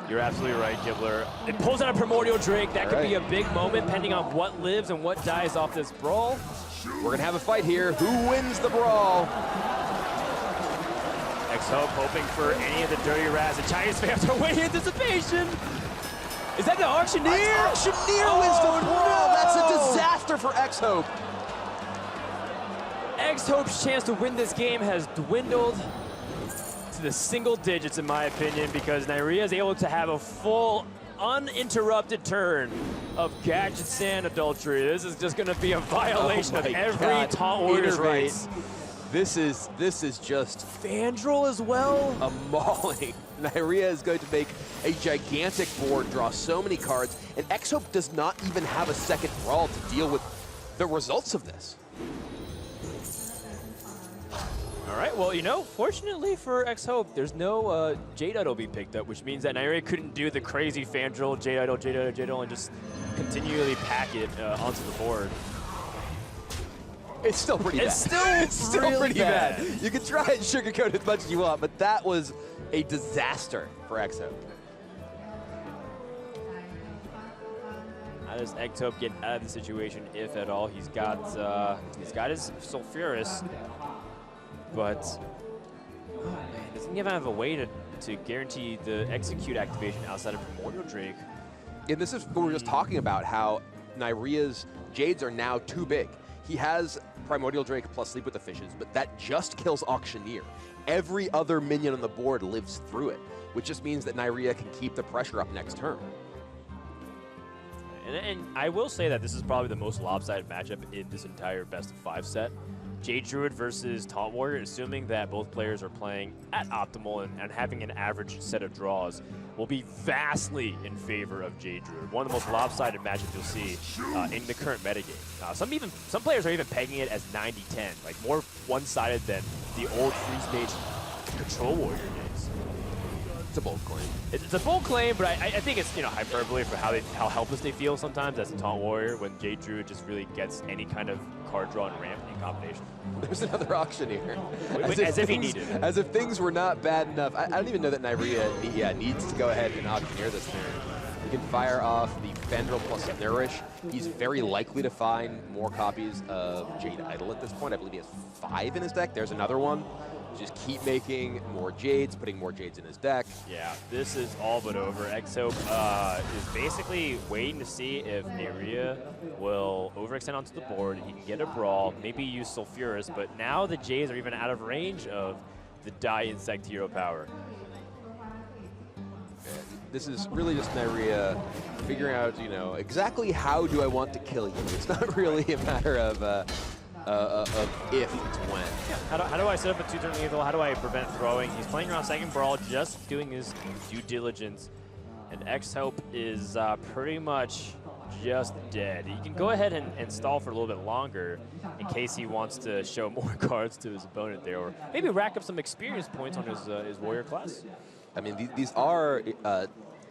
You're absolutely right, Gibbler. It pulls out a Primordial Drake. That could be a big moment, depending on what lives and what dies off this Brawl. We're going to have a fight here. Who wins the Brawl? XHope hoping for any of the Dirty Rats. The Chinese fans are waiting in anticipation. Is that the Auctioneer? Auctioneer wins the Brawl. No! That's a disaster for XHope. XHope's chance to win this game has dwindled to the single digits, in my opinion, because Neirea is able to have a full, uninterrupted turn of gadgets and adultery. This is just going to be a violation of every Taunt Warrior race. This is just Fandral as well? A mauling. Neirea is going to make a gigantic board, draw so many cards, and XHope does not even have a second brawl to deal with the results of this. All right, well, you know, fortunately for XHope, there's no Jade Idol being picked up, which means that Neirea couldn't do the crazy fan drill, Jade Idol, Jade Idol, Jade Idol, and just continually pack it onto the board. It's still pretty bad. It's still really pretty bad. You can try and sugarcoat it as much as you want, but that was a disaster for XHope. How does XHope get out of the situation, if at all? He's got his Sulfuris, but oh man, doesn't even have a way to guarantee the execute activation outside of Primordial Drake. And this is what we were just talking about, how Neirea's Jades are now too big. He has Primordial Drake plus Sleep with the Fishes, but that just kills Auctioneer. Every other minion on the board lives through it, which just means that Neirea can keep the pressure up next turn. And I will say that this is probably the most lopsided matchup in this entire best-of-5 set. Jade Druid versus Taunt Warrior, assuming that both players are playing at optimal and having an average set of draws, will be vastly in favor of Jade Druid. One of the most lopsided matchups you'll see in the current metagame. Some players are even pegging it as 90-10, like more one-sided than the old freeze mage Control Warrior days. It's a bold claim. It's a bold claim, but I think it's, you know, hyperbole for how helpless they feel sometimes as a Taunt Warrior when Jade Druid just really gets any kind of card draw and ramp in combination. There's another Auctioneer. As if he needed it. As if things were not bad enough. I don't even know that Neirea needs to go ahead and Auctioneer this turn. He can fire off the Fandral plus Nourish. He's very likely to find more copies of Jade Idol at this point. I believe he has 5 in his deck. There's another one. Just keep making more Jades, putting more Jades in his deck. Yeah, this is all but over. XHope is basically waiting to see if Neirea will overextend onto the board. He can get a brawl, maybe use Sulfuris, but now the Jades are even out of range of the Die Insect hero power. This is really just Neirea figuring out, you know, exactly how do I want to kill you. It's not really a matter of if, it's when. Yeah. How do I set up a 2-turn lethal? How do I prevent throwing? He's playing around second brawl, just doing his due diligence. And XHope is pretty much just dead. He can go ahead and stall for a little bit longer in case he wants to show more cards to his opponent there, or maybe rack up some experience points on his warrior class. I mean, these are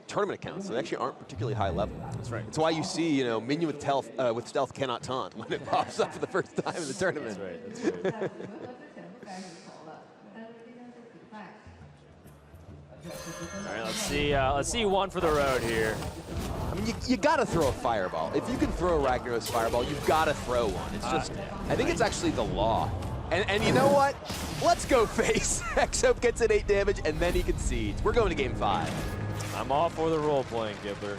tournament accounts, so they actually aren't particularly high level. That's right. It's why you see, you know, minion with stealth cannot taunt when it pops up for the first time in the tournament. That's right. That's right. All right, let's see one for the road here. I mean, you gotta throw a fireball. If you can throw a Ragnaros fireball, you've gotta throw one. It's just, I think it's actually the law. And you know what? Let's go face. XHope gets an 8 damage, and then he concedes. We're going to game 5. I'm all for the role-playing, Gibbler.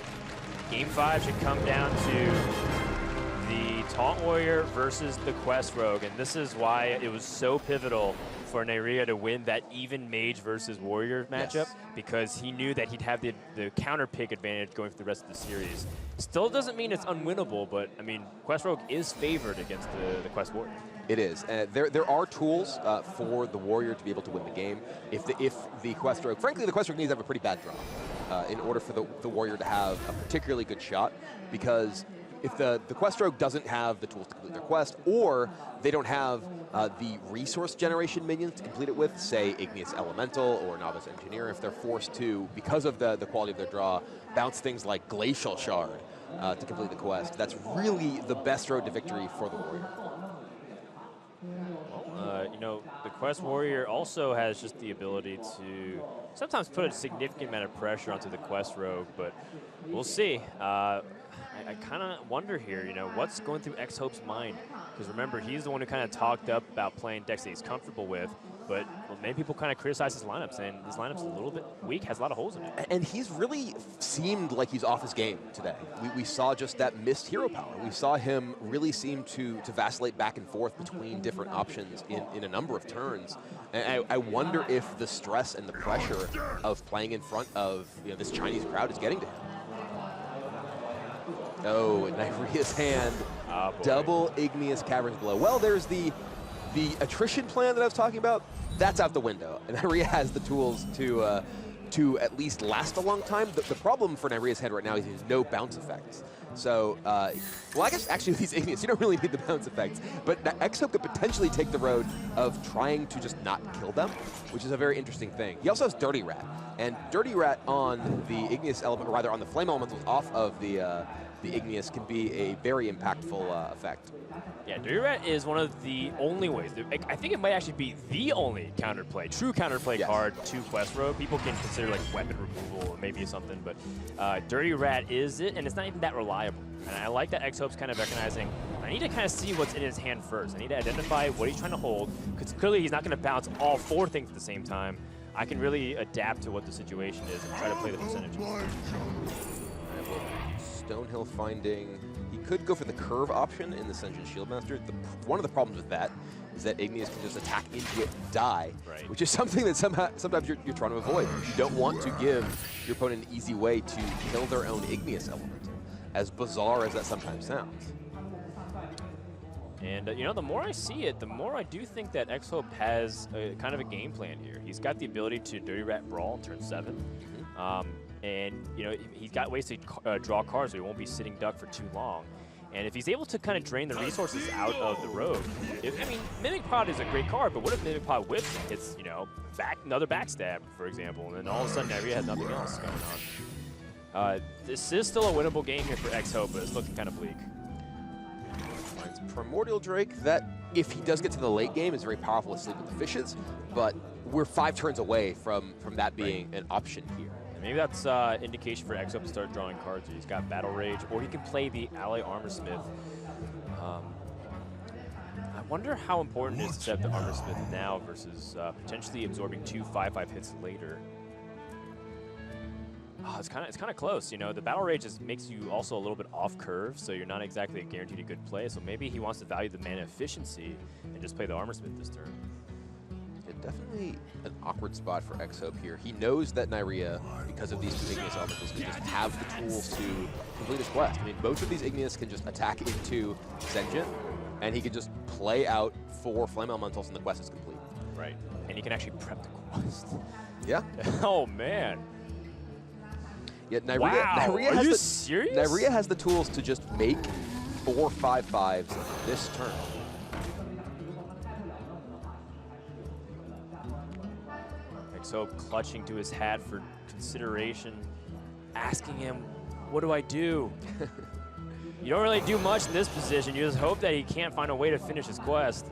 Game 5 should come down to the Taunt Warrior versus the Quest Rogue, and this is why it was so pivotal for Neirea to win that even Mage versus Warrior matchup, because he knew that he'd have the counter pick advantage going for the rest of the series. Still doesn't mean it's unwinnable, but I mean, Quest Rogue is favored against the Quest Warrior. It is. There are tools for the Warrior to be able to win the game. If the Quest Rogue, frankly, the Quest Rogue needs to have a pretty bad draw in order for the Warrior to have a particularly good shot, because if the Quest Rogue doesn't have the tools to complete their quest, or they don't have the resource generation minions to complete it with, say Igneous Elemental or Novice Engineer, if they're forced to, because of the quality of their draw, bounce things like Glacial Shard to complete the quest, that's really the best road to victory for the Warrior. You know, the Quest Warrior also has just the ability to sometimes put a significant amount of pressure onto the Quest Rogue, but we'll see. I kind of wonder here, you know, what's going through XHope's mind? Because remember, he's the one who kind of talked up about playing decks that he's comfortable with, but many people kind of criticize his lineup, saying his lineup's a little bit weak, has a lot of holes in it. And he's really seemed like he's off his game today. We saw just that missed hero power. We saw him really seem to vacillate back and forth between different options in a number of turns. And I wonder if the stress and the pressure of playing in front of, you know, this Chinese crowd is getting to him. Oh, and Neirea's hand, double Igneous Cavern's Blow. Well, there's the attrition plan that I was talking about. That's out the window, and Neirea has the tools to to at least last a long time. The problem for Neirea's head right now is he has no bounce effects. So, well, I guess actually with these Igneous, you don't really need the bounce effects. But XHope could potentially take the road of trying to just not kill them, which is a very interesting thing. He also has Dirty Rat. And Dirty Rat on the Igneous element, or rather on the Flame Elementals off of the Igneous can be a very impactful effect. Yeah, Dirty Rat is one of the only ways. I think it might actually be the only counterplay, true counterplay card to Quest Road. People can consider like weapon removal or maybe something, but Dirty Rat is it, and it's not even that reliable. And I like that XHope's kind of recognizing, I need to kind of see what's in his hand first. I need to identify what he's trying to hold, because clearly he's not going to bounce all 4 things at the same time. I can really adapt to what the situation is and try to play the percentages. Stonehill finding, he could go for the curve option in the Senjin Shieldmaster. One of the problems with that is that Igneous can just attack into it and die, which is something that sometimes you're trying to avoid. You don't want to give your opponent an easy way to kill their own Igneous element, as bizarre as that sometimes sounds. And, you know, the more I see it, the more I do think that XHope has kind of a game plan here. He's got the ability to Dirty Rat Brawl on turn 7. And, you know, he's got ways to draw cards so he won't be sitting duck for too long. And if he's able to kind of drain the resources out of the road, I mean, Mimic Pod is a great card, but what if Mimic Pod whips and hits, you know, another backstab, for example, and then all of a sudden Neirea has nothing else going on. This is still a winnable game here for XHope, but it's looking kind of bleak. Finds Primordial Drake, that, if he does get to the late game, is very powerful to sleep with the fishes, but we're 5 turns away from that being an option here. Maybe that's indication for XHope to start drawing cards. He's got Battle Rage, or he can play the Ally Armorsmith. I wonder how important it is to set the Armorsmith now versus potentially absorbing 2 5/5 hits later. Oh, it's kind of close. You know, the Battle Rage makes you also a little bit off curve, so you're not exactly guaranteed a good play. So maybe he wants to value the mana efficiency and just play the Armorsmith this turn. Definitely an awkward spot for XHope here. He knows that Neirea, because of these 2 Igneous elementals, can just have the tools to complete his quest. I mean, both of these Igneous can just attack into Senjin, and he can just play out 4 Flame Elementals and the quest is complete. Right, and he can actually prep the quest. Yeah. Oh, man. Yeah, Neirea, wow, Neirea are you serious? Neirea has the tools to just make 4 5/5s this turn. XHope clutching to his hat for consideration, asking him, what do I do? You don't really do much in this position. You just hope that he can't find a way to finish his quest.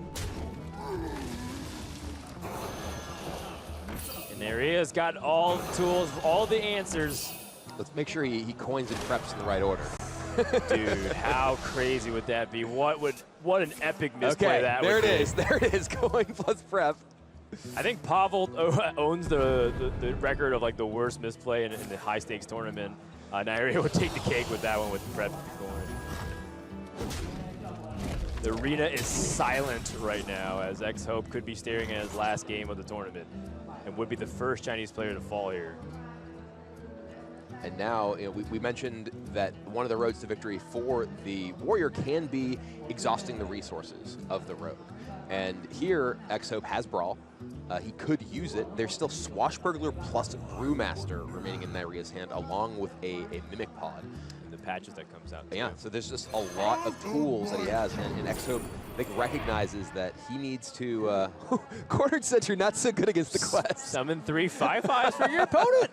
And Neirea's got all the tools, all the answers. Let's make sure he coins and preps in the right order. Dude, how crazy would that be? What an epic misplay that would be. There it is, coin plus prep. I think Pavel owns the record of like the worst misplay in the high stakes tournament. Neirea would take the cake with that one with the prep coin. The arena is silent right now as XHope could be staring at his last game of the tournament and would be the first Chinese player to fall here. And now, you know, we mentioned that one of the roads to victory for the Warrior can be exhausting the resources of the rogue. And here, XHope has Brawl. He could use it. There's still Swashbuckler plus Brewmaster remaining in Neirea's hand, along with a Mimic Pod. The patches that comes out. Yeah, so there's just a lot of tools that he has, and XHope, I think, recognizes that he needs to... Cornered said you're not so good against the quest. Summon 3 5/5s for your opponent.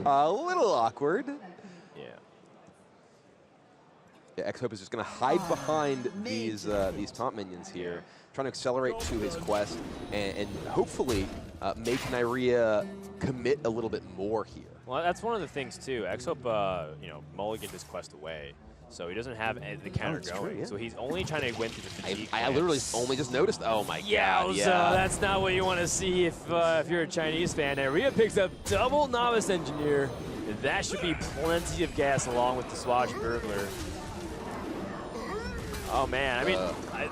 A little awkward. Yeah, XHope is just going to hide behind these taunt minions here, trying to accelerate to his quest and hopefully make Neirea commit a little bit more here. Well, that's one of the things too. XHope, you know, mulliganed his quest away, so he doesn't have the counter going. True, yeah. So he's only trying to win through the fatigue. I literally only just noticed. Oh my god! Yeah, that's not what you want to see if you're a Chinese fan. Neirea picks up double Novice Engineer. That should be plenty of gas along with the Swashbuckler. Oh man, I mean,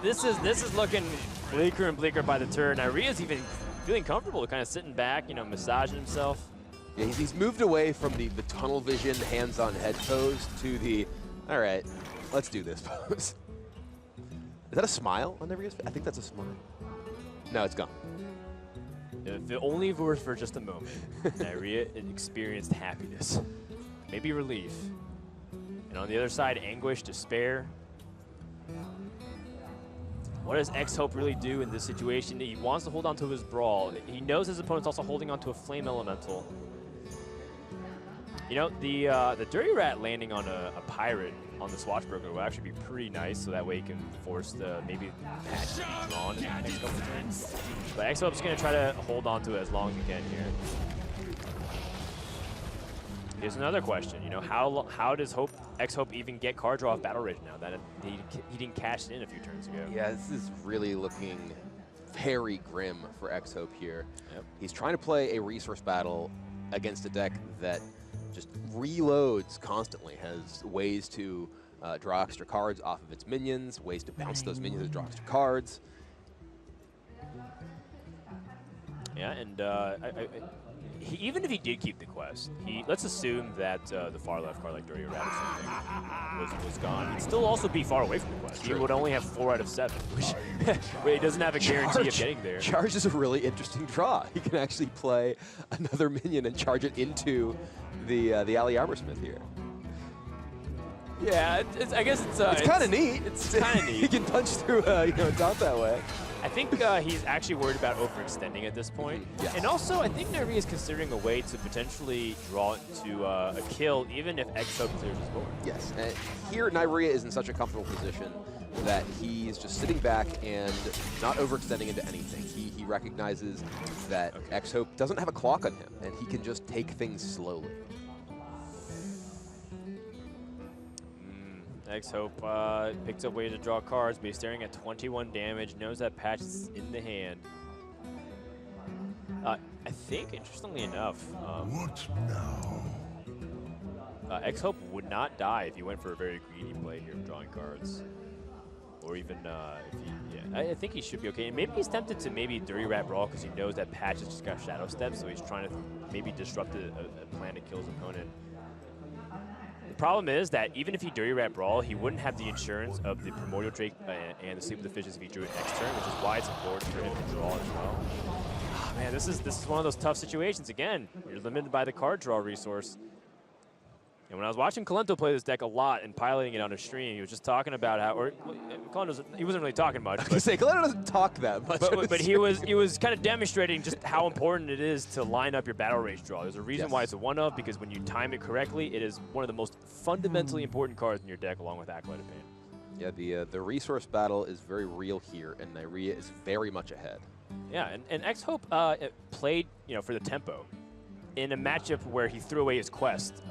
this is looking bleaker and bleaker by the turn. Neirea's even feeling comfortable, kind of sitting back, you know, massaging himself. Yeah, he's moved away from the tunnel vision, hands-on head pose to the, all right, let's do this pose. Is that a smile on Neirea's face? I think that's a smile. No, it's gone. If it only were for just a moment, Neirea experienced happiness, maybe relief. And on the other side, anguish, despair. What does XHope really do in this situation? He wants to hold on to his Brawl. He knows his opponent's also holding on to a Flame Elemental. You know, the Dirty Rat landing on a Pirate on the Swashbuckler will actually be pretty nice, so that way he can force the maybe patch to be drawn in the next couple of turns. But XHope's going to try to hold on to it as long as he can here. Here's another question. You know, how does XHope even get card draw off Battle Rage now that he didn't cash it in a few turns ago? Yeah, this is really looking very grim for XHope here. Yep. He's trying to play a resource battle against a deck that just reloads constantly, has ways to draw extra cards off of its minions, ways to bounce those minions to draw extra cards. Yeah, and even if he did keep the quest, let's assume that the far left card like Dirty Rat or something was gone. He'd still also be far away from the quest. He would only have 4 out of 7, which he doesn't have a guarantee of getting there. Charge is a really interesting draw. He can actually play another minion and charge it into the Ali Armorsmith here. Yeah, I guess it's kind of neat. It's kind of neat. He can punch through a top that way. I think he's actually worried about overextending at this point. Yes. And also, I think Neirea is considering a way to potentially draw into a kill, even if XHope clears his board. Yes, and here Neirea is in such a comfortable position that he's just sitting back and not overextending into anything. He recognizes that XHope doesn't have a clock on him, and he can just take things slowly. XHope picks up ways to draw cards, but he's staring at 21 damage, knows that patch is in the hand. I think, interestingly enough, what now? XHope would not die if he went for a very greedy play here of drawing cards. Or even I think he should be okay. And maybe he's tempted to maybe Dirty Rat Brawl because he knows that patch has just got Shadow Step, so he's trying to maybe disrupt a plan to kill his opponent. The problem is that even if he Dirty Rat Brawl, he wouldn't have the insurance of the Primordial Drake and the Sleep of the Fishes if he drew it next turn, which is why it's important for him to draw as well. Oh, man, this is one of those tough situations. Again, you're limited by the card draw resource. And when I was watching Kalento play this deck a lot and piloting it on a stream, he was just talking about how, or he wasn't really talking much. I was gonna say, Kalento doesn't talk that much. But he was kind of demonstrating just how important it is to line up your Battle Rage draw. There's a reason why it's a 1-of, because when you time it correctly, it is one of the most fundamentally important cards in your deck, along with Acolyte of Pain. Yeah, the resource battle is very real here, and Neirea is very much ahead. Yeah, and XHope played, for the tempo in a matchup where he threw away his quest.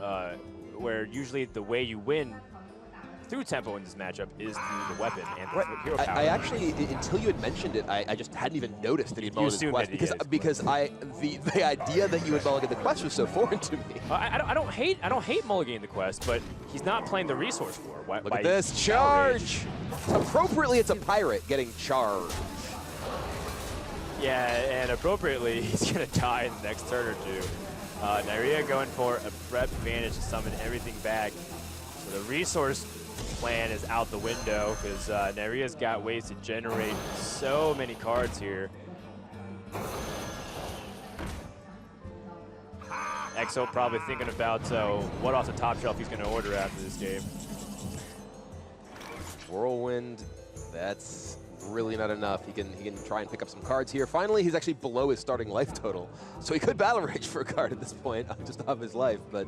Where usually the way you win through tempo in this matchup is through the weapon and hero power. I actually, until you had mentioned it, I just hadn't even noticed that he'd mulliganed the quest because the idea that you would mulligan the quest was so foreign to me. I don't hate mulliganing the quest, but he's not playing the resource for it. Look at this charge! Appropriately, it's a pirate getting charged. Yeah, and appropriately, he's gonna die in the next turn or two. Neirea going for a prep advantage to summon everything back. So the resource plan is out the window because Neirea's got ways to generate so many cards here. XHope probably thinking about what off the top shelf he's going to order after this game. Whirlwind, that's really not enough. He can try and pick up some cards here. Finally, he's actually below his starting life total, so he could Battle Rage for a card at this point, just off his life. But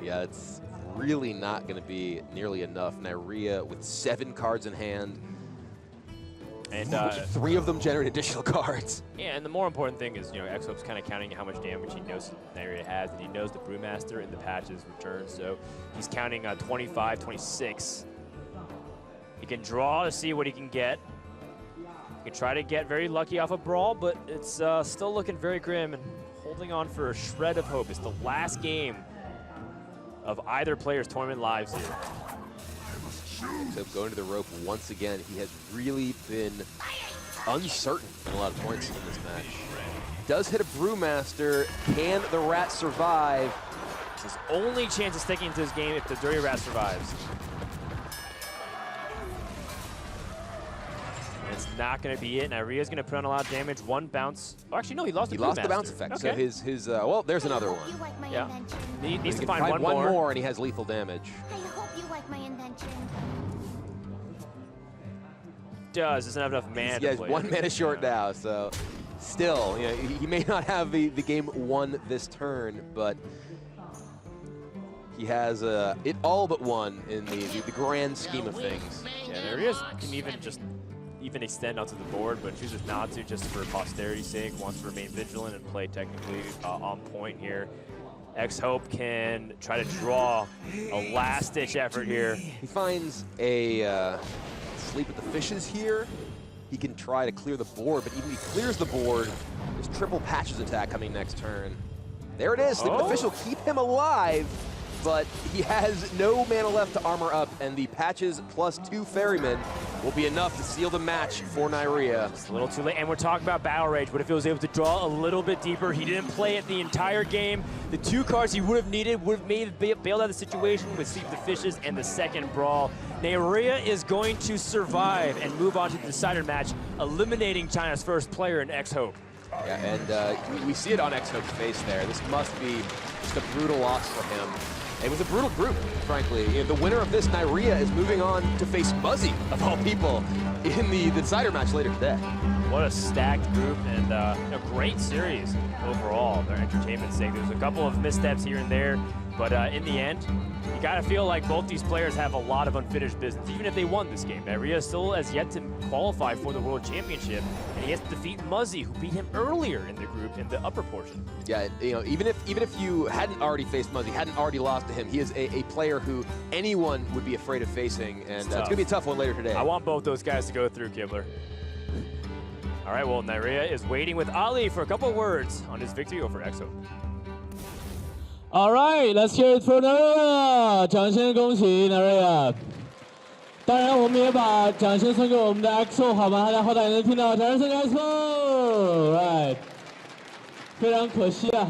yeah, it's really not going to be nearly enough. Neirea with 7 cards in hand, and 3 of them generate additional cards. Yeah, and the more important thing is, XHope's kind of counting how much damage he knows Neirea has, and he knows the Brewmaster in the patches return, so he's counting 25, 26. He can draw to see what he can get. He can try to get very lucky off a Brawl, but it's still looking very grim and holding on for a shred of hope. It's the last game of either player's tournament lives here. So going to the rope once again, he has really been uncertain in a lot of points in this match. Does hit a Brewmaster. Can the Rat survive? It's his only chance of sticking to this game if the Dirty Rat survives. It's not going to be it. Neirea's going to put on a lot of damage. One bounce. Oh, actually, no, he lost the bounce effect. Okay. So his well, there's another one. Yeah. He needs to find one more. more, and he has lethal damage. I hope you like my invention. Doesn't have enough mana. He's 1 mana short now, so still, you know, he may not have the game won this turn, but he has it all but won in the grand scheme of things. Yeah, Neirea can even extend onto the board, but chooses not to just for posterity's sake. Wants to remain vigilant and play technically on point here. XHope can try to draw a last-ditch effort here. He finds a sleep with the fishes here. He can try to clear the board, but even if he clears the board, there's triple patches attack coming next turn. There it is. Sleep with the fish will keep him alive, but he has no mana left to armor up, and the patches plus 2 ferrymen will be enough to seal the match for Neirea. It's a little too late, and we're talking about Battle Rage. What if he was able to draw a little bit deeper? He didn't play it the entire game. The 2 cards he would have needed would have bailed out the situation with Sleep the Fishes and the second Brawl. Neirea is going to survive and move on to the decider match, eliminating China's first player in XHope. Yeah, and we see it on XHope's face there. This must be just a brutal loss for him. It was a brutal group, frankly. You know, the winner of this, Neirea, is moving on to face Muzzy, of all people, in the decider match later today. What a stacked group and a great series overall. Their entertainment's sake. There's a couple of missteps here and there, but in the end, you gotta feel like both these players have a lot of unfinished business, even if they won this game. Neirea still has yet to qualify for the World Championship, and he has to defeat Muzzy, who beat him earlier in the group in the upper portion. Yeah, you know, even if you hadn't already faced Muzzy, hadn't already lost to him, he is a player who anyone would be afraid of facing, and it's gonna be a tough one later today. I want both those guys to go through, Kibler. All right, well, Neirea is waiting with Ali for a couple of words on his victory over XHope. All right, let's hear it for Neirea！ 掌声恭喜 Neirea！ 当然，我们也把掌声送给我们的 XHope， 好吗？大家后台也能听到，掌声送给 XHope！ 非常可惜啊，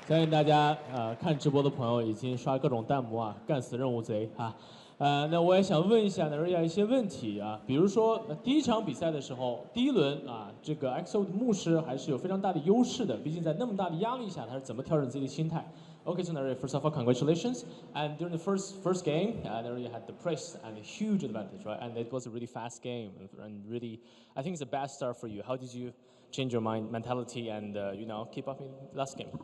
相信大家看直播的朋友已经刷各种弹幕啊，干死任务贼啊！那我也想问一下 Neirea 一些问题啊，比如说第一场比赛的时候，第一轮啊，这个 XHope 的牧师还是有非常大的优势的，毕竟在那么大的压力下，他是怎么调整自己的心态？ Okay, so Neirea, first of all, congratulations. And during the first game, Neirea had the press and a huge advantage, right? And it was a really fast game, and really, I think it's a bad start for you. How did you change your mentality, and keep up in last game?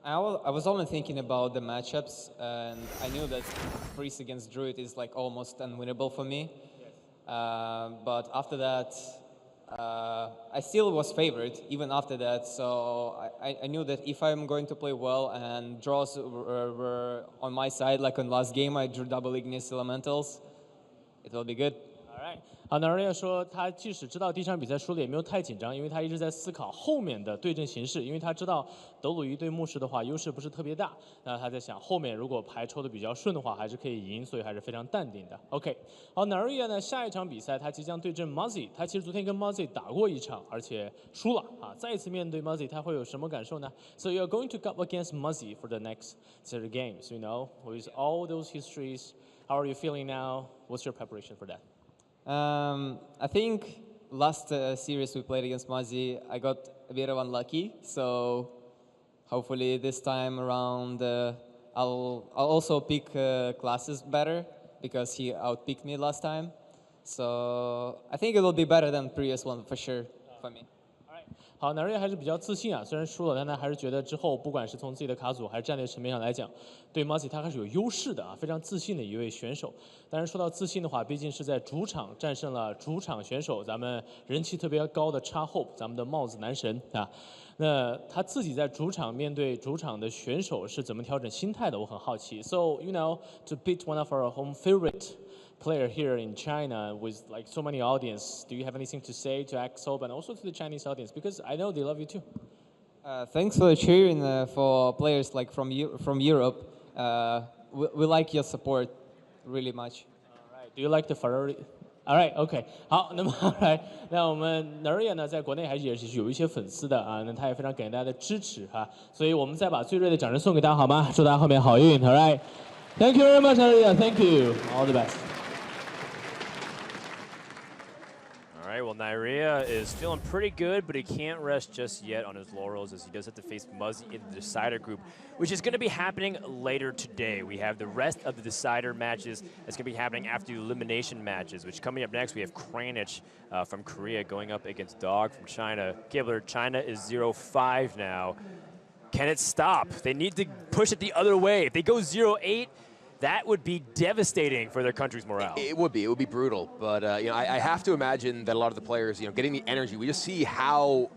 I was only thinking about the matchups, and I knew that Priest against Druid is like almost unwinnable for me. Yes. But after that, I still was favored even after that, so I knew that if I'm going to play well and draws were on my side, like on last game I drew double Ignis Elementals, it will be good. All right. 好 ，Neirea 说他即使知道第一场比赛输了也没有太紧张，因为他一直在思考后面的对阵形势，因为他知道德鲁伊对牧师的话优势不是特别大，那他在想后面如果牌抽的比较顺的话，还是可以赢，所以还是非常淡定的。OK， 好 ，Neirea 呢下一场比赛他即将对阵 Muzzy， 他其实昨天跟 Muzzy 打过一场，而且输了啊，再一次面对 Muzzy 他会有什么感受呢 ？So you're going to go up against Muzzy for the next set of games, with all those histories. How are you feeling now? What's your preparation for that? I think last series we played against Muzzy, I got a bit of unlucky. So hopefully this time around, I'll also pick classes better because he outpicked me last time. So I think it will be better than previous one for sure for me. 好 ，Neirea 还是比较自信啊，虽然输了，但他还是觉得之后不管是从自己的卡组还是战略层面上来讲，对 Muzzy 他还是有优势的啊，非常自信的一位选手。当然说到自信的话，毕竟是在主场战胜了主场选手，咱们人气特别高的XHope， 咱们的帽子男神啊。那他自己在主场面对主场的选手是怎么调整心态的？我很好奇。So to beat one of our home favorite player here in China with like so many audience, do you have anything to say to XHope and also to the Chinese audience? Because I know they love you too. Thanks for the cheering for players like from Europe. We like your support really much. All right. Do you like the Ferrari? All right, OK， 好，那么来，那我们 Neirea 呢，在国内也是有一些粉丝的啊，那他也非常感谢大家的支持哈，所以我们再把最热烈的掌声送给大家好吗？祝大家后面好运 ，All right， Thank you very much, Neirea. Thank you. All the best. All right, well. well, Neirea is feeling pretty good, but he can't rest just yet on his laurels as he does have to face Muzzy in the Decider group, which is going to be happening later today. We have the rest of the Decider matches that's going to be happening after the Elimination matches, which coming up next, we have Kranich from Korea going up against Dog from China. Gibbler, China is 0-5 now. Can it stop? They need to push it the other way. If they go 0-8, that would be devastating for their country's morale. It would be brutal. But I have to imagine that a lot of the players, getting the energy. We just see how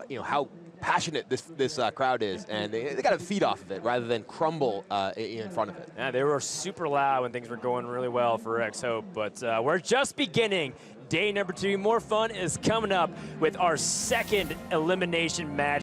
passionate this crowd is, and they got to feed off of it rather than crumble in front of it. Yeah, they were super loud when things were going really well for XHope, but we're just beginning. Day number 2, more fun is coming up with our second elimination match.